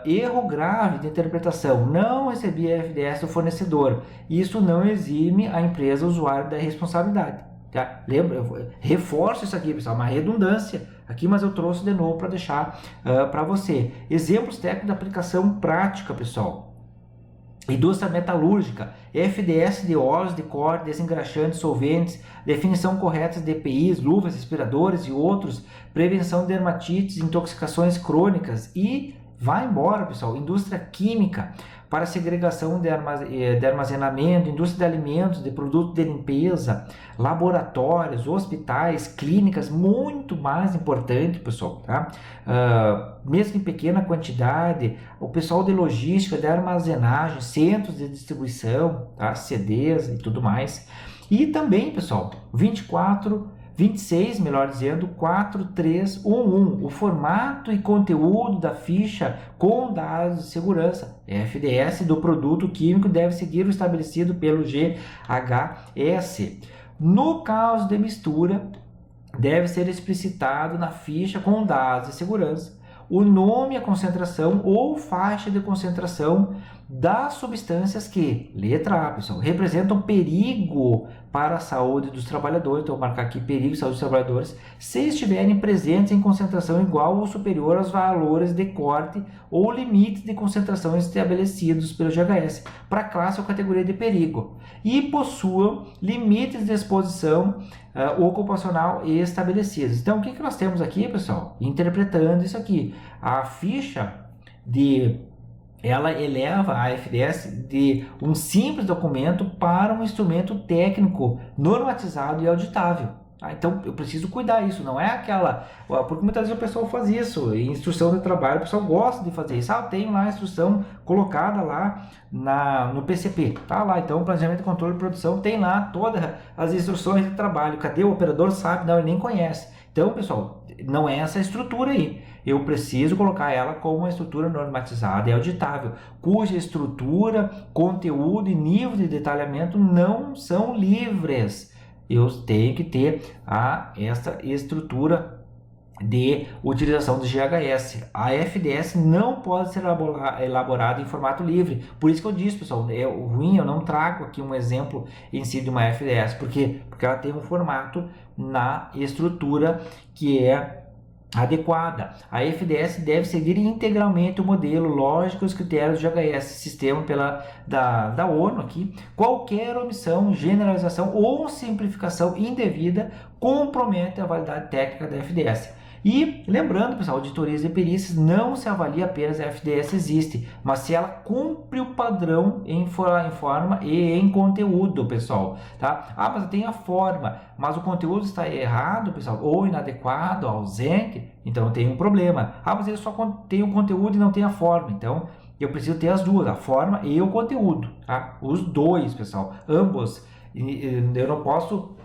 Erro grave de interpretação, não recebi a FDS do fornecedor. Isso não exime a empresa usuário da responsabilidade. Tá? Lembra? Reforço isso aqui, pessoal, uma redundância aqui, mas eu trouxe de novo para deixar para você. Exemplos técnicos de aplicação prática, pessoal. Indústria metalúrgica, FDS de óleos de corte, desengraxantes, solventes, definição correta de EPIs, luvas, respiradores e outros, prevenção de dermatites, intoxicações crônicas e vai embora, pessoal. Indústria química, para segregação de armazenamento, indústria de alimentos, de produtos de limpeza, laboratórios, hospitais, clínicas, muito mais importante, pessoal, tá? Mesmo em pequena quantidade, o pessoal de logística, de armazenagem, centros de distribuição, tá? CDs e tudo mais. E também, pessoal, 26, melhor dizendo, 4311, o formato e conteúdo da ficha com dados de segurança. FDS do produto químico deve seguir o estabelecido pelo GHS. No caso de mistura, deve ser explicitado na ficha com dados de segurança o nome, a concentração ou faixa de concentração das substâncias que, letra A, pessoal, representam perigo para a saúde dos trabalhadores. Então, vou marcar aqui perigo à saúde dos trabalhadores, se estiverem presentes em concentração igual ou superior aos valores de corte ou limites de concentração estabelecidos pelo GHS para classe ou categoria de perigo e possuam limites de exposição ocupacional estabelecidos. Então, o que nós temos aqui, pessoal? Interpretando isso aqui, a ficha ela eleva a FDS de um simples documento para um instrumento técnico normatizado e auditável. Então eu preciso cuidar isso, não é aquela, porque muitas vezes o pessoal faz isso, em instrução de trabalho, o pessoal gosta de fazer isso. Eu tenho lá a instrução colocada lá no PCP, tá lá, então planejamento, controle de produção, tem lá todas as instruções de trabalho. Cadê o operador? Sabe? Não, ele nem conhece. Então, pessoal, não é essa estrutura aí. Eu preciso colocar ela como uma estrutura normatizada e auditável, cuja estrutura, conteúdo e nível de detalhamento não são livres. Eu tenho que ter essa estrutura de utilização do GHS. A FDS não pode ser elaborada em formato livre. Por isso que eu disse, pessoal, é ruim, eu não trago aqui um exemplo em si de uma FDS. Por quê? Porque ela tem um formato na estrutura que é adequada. A FDS deve seguir integralmente o modelo lógico e os critérios do GHS, sistema da ONU aqui. Qualquer omissão, generalização ou simplificação indevida compromete a validade técnica da FDS. E lembrando, pessoal, auditorias de perícias não se avalia apenas a FDS existe, mas se ela cumpre o padrão em forma e em conteúdo, pessoal, tá? Ah, mas tem a forma, mas o conteúdo está errado, pessoal, ou inadequado, ausente, então eu tenho um problema. Ah, mas ele só tem o conteúdo e não tem a forma, então eu preciso ter as duas, a forma e o conteúdo, tá? Os dois, pessoal, ambos. Eu não posso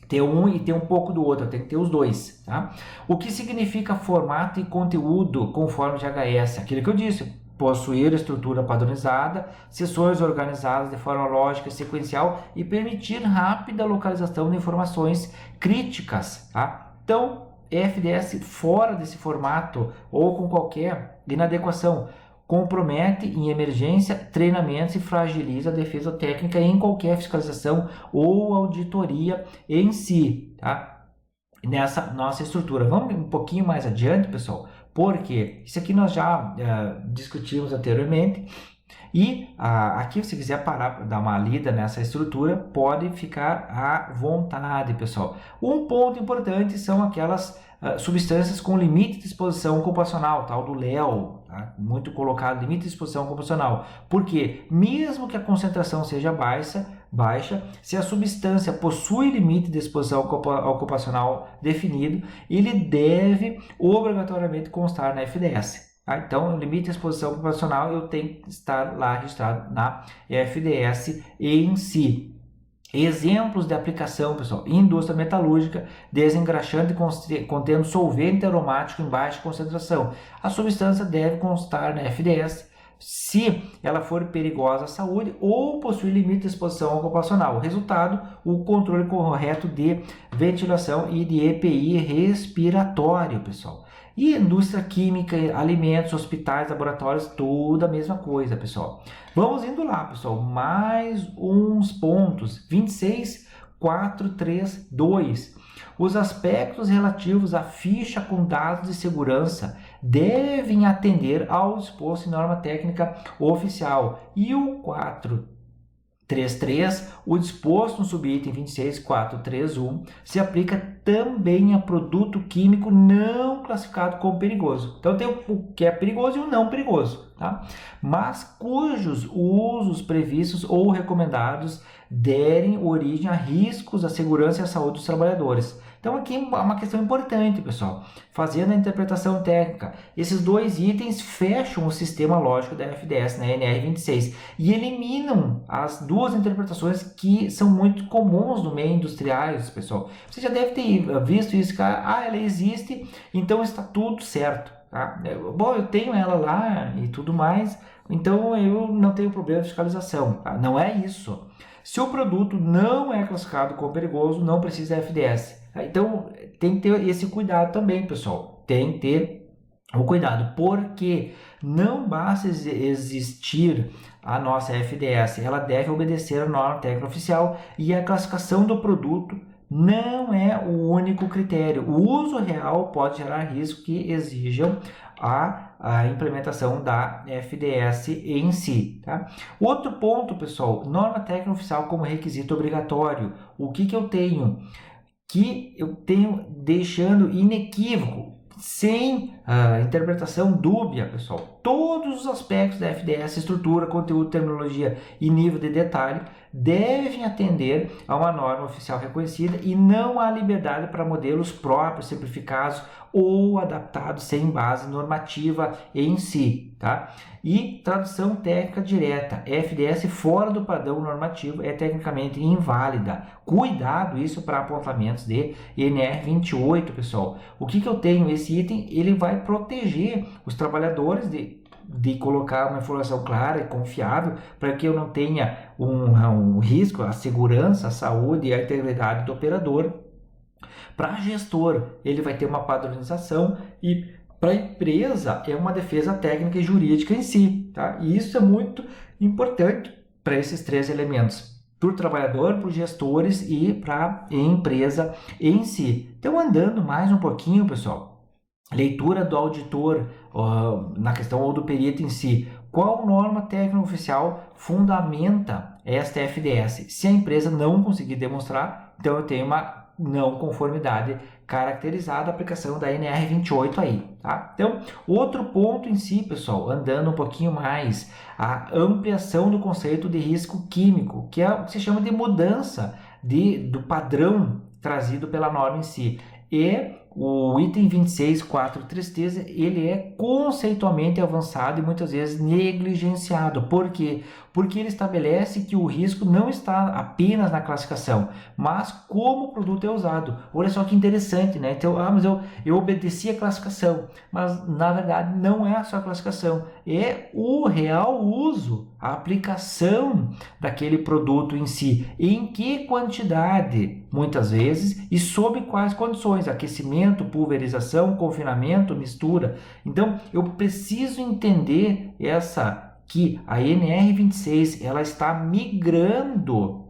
ter um e ter um pouco do outro, eu tenho que ter os dois, tá? O que significa formato e conteúdo conforme GHS? Aquilo que eu disse, possuir estrutura padronizada, sessões organizadas de forma lógica e sequencial e permitir rápida localização de informações críticas, tá? Então, FDS fora desse formato ou com qualquer inadequação compromete em emergência treinamentos e fragiliza a defesa técnica em qualquer fiscalização ou auditoria em si, tá? Nessa nossa estrutura. Vamos um pouquinho mais adiante, pessoal, porque isso aqui nós já discutimos anteriormente. E aqui, se quiser parar para dar uma lida nessa estrutura, pode ficar à vontade, pessoal. Um ponto importante são aquelas substâncias com limite de exposição ocupacional, tal do LEO, tá? Muito colocado, limite de exposição ocupacional. Porque mesmo que a concentração seja baixa, se a substância possui limite de exposição ocupacional definido, ele deve obrigatoriamente constar na FDS. Tá? Então, o limite de exposição ocupacional eu tenho que estar lá registrado na FDS em si. Exemplos de aplicação, pessoal: indústria metalúrgica, desengraxante contendo solvente aromático em baixa concentração. A substância deve constar na FDS se ela for perigosa à saúde ou possuir limite de exposição ocupacional. Resultado, o controle correto de ventilação e de EPI respiratório, pessoal. E indústria química, alimentos, hospitais, laboratórios, tudo a mesma coisa, pessoal. Vamos indo lá, pessoal. Mais uns pontos. 26.432. Os aspectos relativos à ficha com dados de segurança devem atender ao disposto em norma técnica oficial. E o 433, o disposto no subitem 26.431, se aplica também a produto químico não classificado como perigoso. Então tem o que é perigoso e o não perigoso, tá? Mas cujos usos previstos ou recomendados derem origem a riscos à segurança e à saúde dos trabalhadores. Então aqui é uma questão importante, pessoal. Fazendo a interpretação técnica, esses dois itens fecham o sistema lógico da FDS, na NR26, e eliminam as duas interpretações que são muito comuns no meio industrial, pessoal. Você já deve ter visto isso, cara. Ah, ela existe, então está tudo certo. Tá? Bom, eu tenho ela lá e tudo mais, então eu não tenho problema de fiscalização. Tá? Não é isso. Se o produto não é classificado como perigoso, não precisa FDS. Então, tem que ter esse cuidado também, pessoal. Tem que ter o cuidado, porque não basta existir a nossa FDS, ela deve obedecer a norma técnica oficial e a classificação do produto não é o único critério. O uso real pode gerar risco que exijam a implementação da FDS em si. Tá? Outro ponto, pessoal, norma técnica oficial como requisito obrigatório. O que eu tenho? Que eu tenho deixando inequívoco, sem interpretação dúbia, pessoal, todos os aspectos da FDS, estrutura, conteúdo, terminologia e nível de detalhe, devem atender a uma norma oficial reconhecida e não há liberdade para modelos próprios, simplificados ou adaptados sem base normativa em si, tá? E tradução técnica direta, FDS fora do padrão normativo é tecnicamente inválida. Cuidado isso para apontamentos de NR28, pessoal. O que eu tenho? Esse item, ele vai proteger os trabalhadores de colocar uma informação clara e confiável para que eu não tenha um risco à segurança, à saúde e à integridade do operador. Para gestor, ele vai ter uma padronização e para a empresa é uma defesa técnica e jurídica em si. Tá? E isso é muito importante para esses três elementos. Para o trabalhador, para os gestores e para a empresa em si. Então, andando mais um pouquinho, pessoal, leitura do auditor na questão ou do perito em si. Qual norma técnica oficial fundamenta esta FDS? Se a empresa não conseguir demonstrar, então eu tenho uma não conformidade caracterizada a aplicação da NR28 aí, tá? Então, outro ponto em si, pessoal, andando um pouquinho mais, a ampliação do conceito de risco químico, que é o que se chama de mudança do padrão trazido pela norma em si. E o item 26.4.3, ele é conceitualmente avançado e muitas vezes negligenciado. Por quê? Porque ele estabelece que o risco não está apenas na classificação, mas como o produto é usado. Olha só que interessante, né? Então, mas eu obedeci a classificação, mas na verdade não é só a classificação, é o real uso, a aplicação daquele produto em si. Em que quantidade, muitas vezes, e sob quais condições, aquecimento, pulverização, confinamento, mistura. Então, eu preciso entender que a NR26 ela está migrando,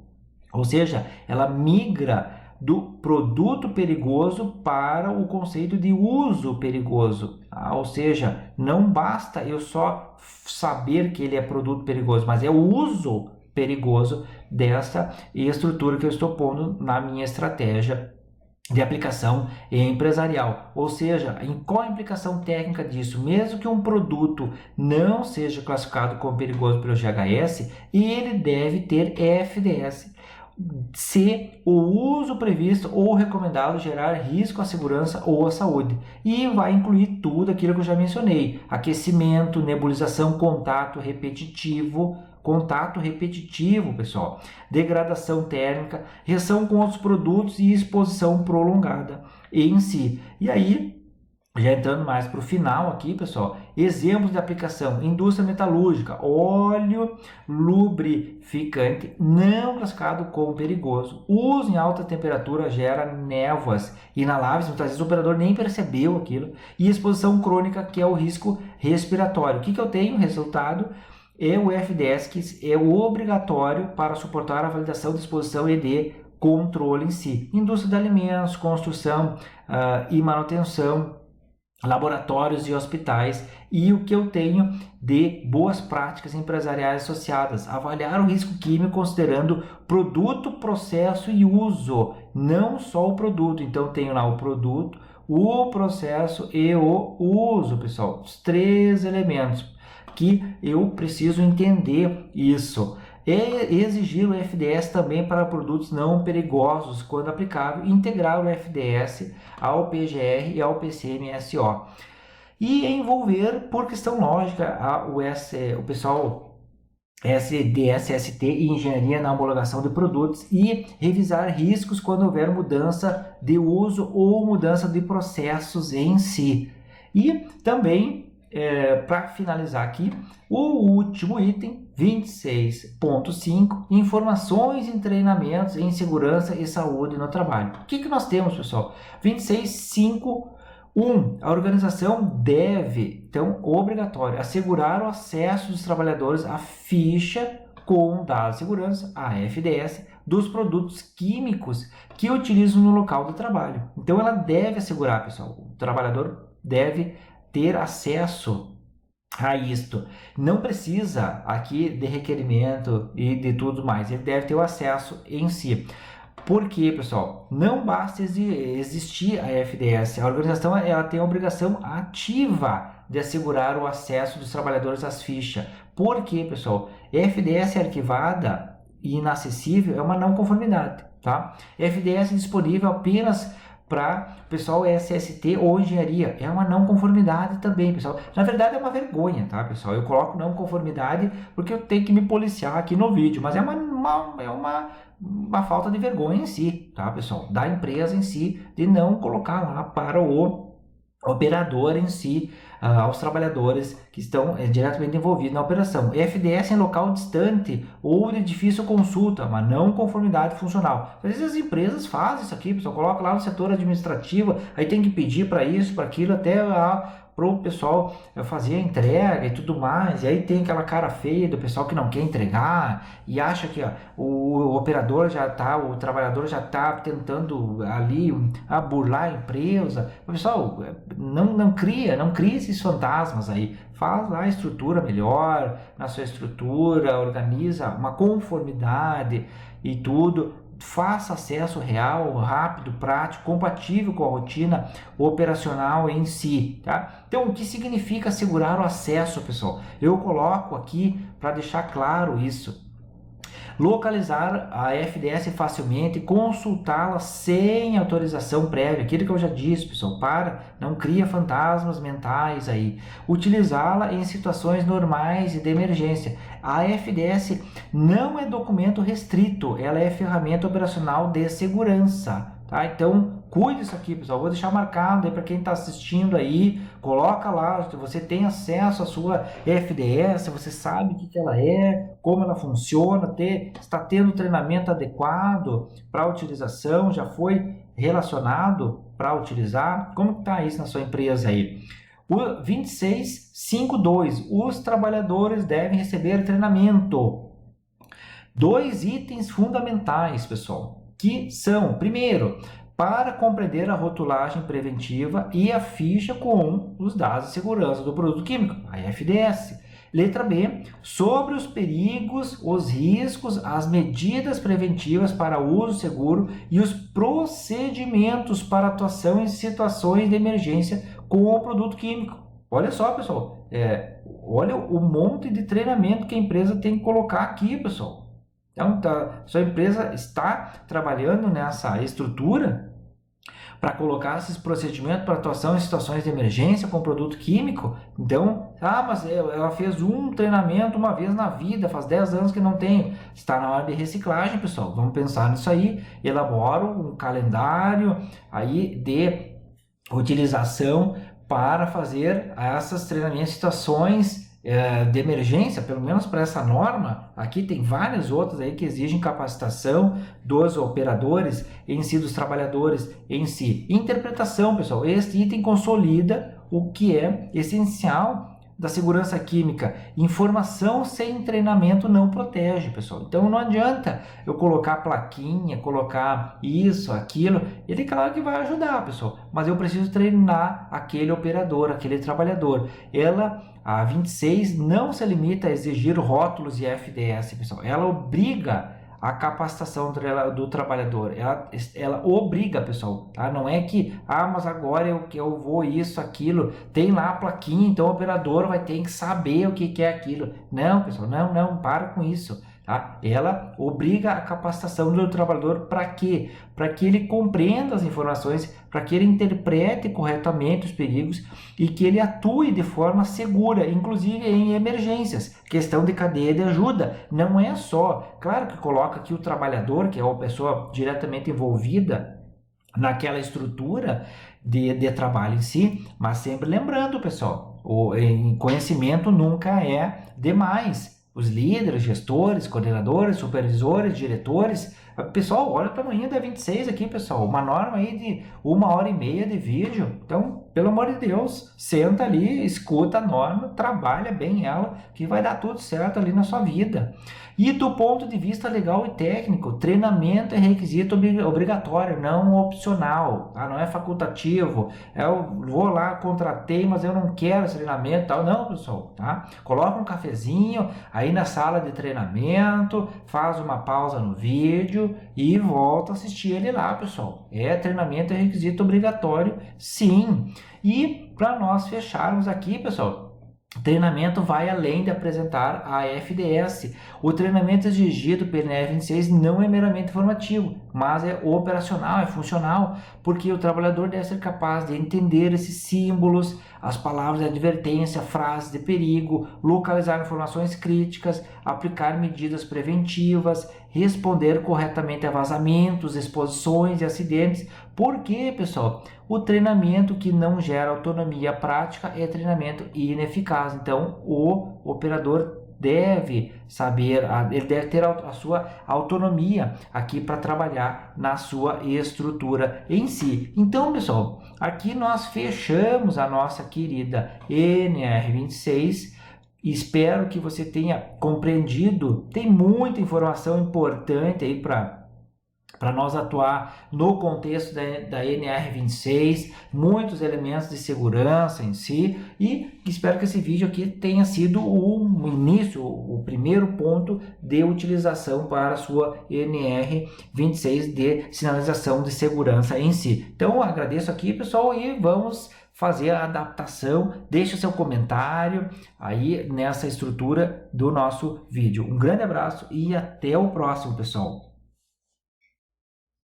ou seja, ela migra do produto perigoso para o conceito de uso perigoso. Ou seja, não basta eu só saber que ele é produto perigoso, mas é o uso perigoso dessa estrutura que eu estou pondo na minha estratégia de aplicação empresarial. Ou seja, em qual a implicação técnica disso? Mesmo que um produto não seja classificado como perigoso pelo GHS, ele deve ter FDS se o uso previsto ou recomendado gerar risco à segurança ou à saúde. E vai incluir tudo aquilo que eu já mencionei: aquecimento, nebulização, contato repetitivo, pessoal, degradação térmica, reação com outros produtos e exposição prolongada em si. E aí, já entrando mais para o final aqui, pessoal, exemplos de aplicação: indústria metalúrgica, óleo lubrificante não classificado como perigoso, uso em alta temperatura gera névoas inaláveis, muitas vezes o operador nem percebeu aquilo, e exposição crônica, que é o risco respiratório. O que eu tenho? Resultado é o FDS, que é o obrigatório para suportar a validação de exposição e de controle em si. Indústria de alimentos, construção e manutenção, laboratórios e hospitais. E o que eu tenho de boas práticas empresariais associadas: avaliar o risco químico considerando produto, processo e uso, não só o produto. Então tenho lá o produto, o processo e o uso, pessoal, os 3 elementos que eu preciso entender isso. Exigir o FDS também para produtos não perigosos, quando aplicável, integrar o FDS ao PGR e ao PCMSO. E envolver, por questão lógica, o pessoal SDSST e engenharia na homologação de produtos, e revisar riscos quando houver mudança de uso ou mudança de processos em si. E também, para finalizar aqui, o último item, 26.5, informações em treinamentos em segurança e saúde no trabalho. O que nós temos, pessoal? 26.5.1, a organização deve, então, obrigatório, assegurar o acesso dos trabalhadores à ficha com dados de segurança, a FDS, dos produtos químicos que utilizam no local do trabalho. Então, ela deve assegurar, pessoal, o trabalhador deve ter acesso a isto. Não precisa aqui de requerimento e de tudo mais, ele deve ter o acesso em si. Por quê, pessoal? Não basta existir a FDS, a organização ela tem a obrigação ativa de assegurar o acesso dos trabalhadores às fichas. Por quê, pessoal? FDS arquivada e inacessível é uma não conformidade, tá? FDS disponível apenas para o pessoal SST ou engenharia, é uma não conformidade também, pessoal. Na verdade é uma vergonha, tá, pessoal? Eu coloco não conformidade porque eu tenho que me policiar aqui no vídeo, mas é uma falta de vergonha em si, tá, pessoal? Da empresa em si, de não colocar lá para o operador em si, aos trabalhadores que estão diretamente envolvidos na operação. FDS em local distante ou de difícil consulta, uma não conformidade funcional. Às vezes as empresas fazem isso aqui, pessoal, coloca lá no setor administrativo, aí tem que pedir para isso, para aquilo, até para o pessoal fazer a entrega e tudo mais, e aí tem aquela cara feia do pessoal que não quer entregar e acha que o operador já está, o trabalhador já está tentando ali burlar a empresa. O pessoal não cria esses fantasmas aí, faz lá a estrutura melhor, na sua estrutura, organiza uma conformidade e tudo, faça acesso real, rápido, prático, compatível com a rotina operacional em si, tá? Então, o que significa assegurar o acesso, pessoal? Eu coloco aqui para deixar claro isso. Localizar a FDS facilmente, consultá-la sem autorização prévia, aquilo que eu já disse, pessoal, não cria fantasmas mentais aí. Utilizá-la em situações normais e de emergência. A FDS não é documento restrito, ela é ferramenta operacional de segurança, tá? Então, cuide disso aqui, pessoal. Vou deixar marcado aí para quem está assistindo aí. Coloca lá, você tem acesso à sua FDS, você sabe o que ela é, como ela funciona, está tendo treinamento adequado para a utilização, já foi relacionado para utilizar. Como está isso na sua empresa aí? O 2652, os trabalhadores devem receber treinamento. 2 itens fundamentais, pessoal, que são, primeiro, para compreender a rotulagem preventiva e a ficha com os dados de segurança do produto químico, a FDS. Letra B, sobre os perigos, os riscos, as medidas preventivas para uso seguro e os procedimentos para atuação em situações de emergência com o produto químico. Olha só, pessoal, olha o monte de treinamento que a empresa tem que colocar aqui, pessoal. Então, sua empresa está trabalhando nessa estrutura para colocar esses procedimentos para atuação em situações de emergência com produto químico. Então, mas ela fez um treinamento uma vez na vida, faz 10 anos que não tem. Está na hora de reciclagem, pessoal. Vamos pensar nisso aí. Elabora um calendário aí de utilização para fazer esses treinamentos em situações de emergência, pelo menos para essa norma. Aqui tem várias outras aí que exigem capacitação dos operadores em si, dos trabalhadores em si. Interpretação, pessoal, este item consolida o que é essencial da segurança química. Informação sem treinamento não protege, pessoal. Então não adianta eu colocar plaquinha, colocar isso, aquilo. Ele, claro que vai ajudar, pessoal, mas eu preciso treinar aquele operador, aquele trabalhador. A 26 não se limita a exigir rótulos e FDS, pessoal. Ela obriga a capacitação do trabalhador. Ela obriga, pessoal, tá? Não é que, mas agora eu vou isso, aquilo, tem lá a plaquinha, então o operador vai ter que saber o que é aquilo. Não, pessoal, não, para com isso. Tá? Ela obriga a capacitação do trabalhador para quê? Para que ele compreenda as informações, para que ele interprete corretamente os perigos e que ele atue de forma segura, inclusive em emergências. Questão de cadeia de ajuda. Não é só, claro que coloca aqui o trabalhador, que é a pessoa diretamente envolvida naquela estrutura de trabalho em si, mas sempre lembrando, pessoal, o conhecimento nunca é demais. Os líderes, gestores, coordenadores, supervisores, diretores. Pessoal, olha o tamanho da 26 aqui, pessoal. Uma norma aí de 1h30 de vídeo. Então, pelo amor de Deus, senta ali, escuta a norma, trabalha bem ela, que vai dar tudo certo ali na sua vida. E do ponto de vista legal e técnico, treinamento é requisito obrigatório, não opcional, tá? Não é facultativo. Eu vou lá, contratei, mas eu não quero esse treinamento, tal. Não, pessoal, tá? Coloca um cafezinho aí na sala de treinamento, faz uma pausa no vídeo e volta a assistir ele lá, pessoal. Treinamento é requisito obrigatório, sim. E para nós fecharmos aqui, pessoal, treinamento vai além de apresentar a FDS. O treinamento exigido pela NR26 não é meramente informativo, mas é operacional, é funcional, porque o trabalhador deve ser capaz de entender esses símbolos, as palavras de advertência, frases de perigo, localizar informações críticas, aplicar medidas preventivas, responder corretamente a vazamentos, exposições e acidentes. Por quê, pessoal? O treinamento que não gera autonomia prática é treinamento ineficaz. Então, o operador deve saber, ele deve ter a sua autonomia aqui para trabalhar na sua estrutura em si. Então, pessoal, aqui nós fechamos a nossa querida NR26. Espero que você tenha compreendido. Tem muita informação importante aí para para nós atuar no contexto da NR26, muitos elementos de segurança em si, e espero que esse vídeo aqui tenha sido o início, o primeiro ponto de utilização para a sua NR26 de sinalização de segurança em si. Então eu agradeço aqui, pessoal, e vamos fazer a adaptação. Deixa seu comentário aí nessa estrutura do nosso vídeo. Um grande abraço e até o próximo, pessoal.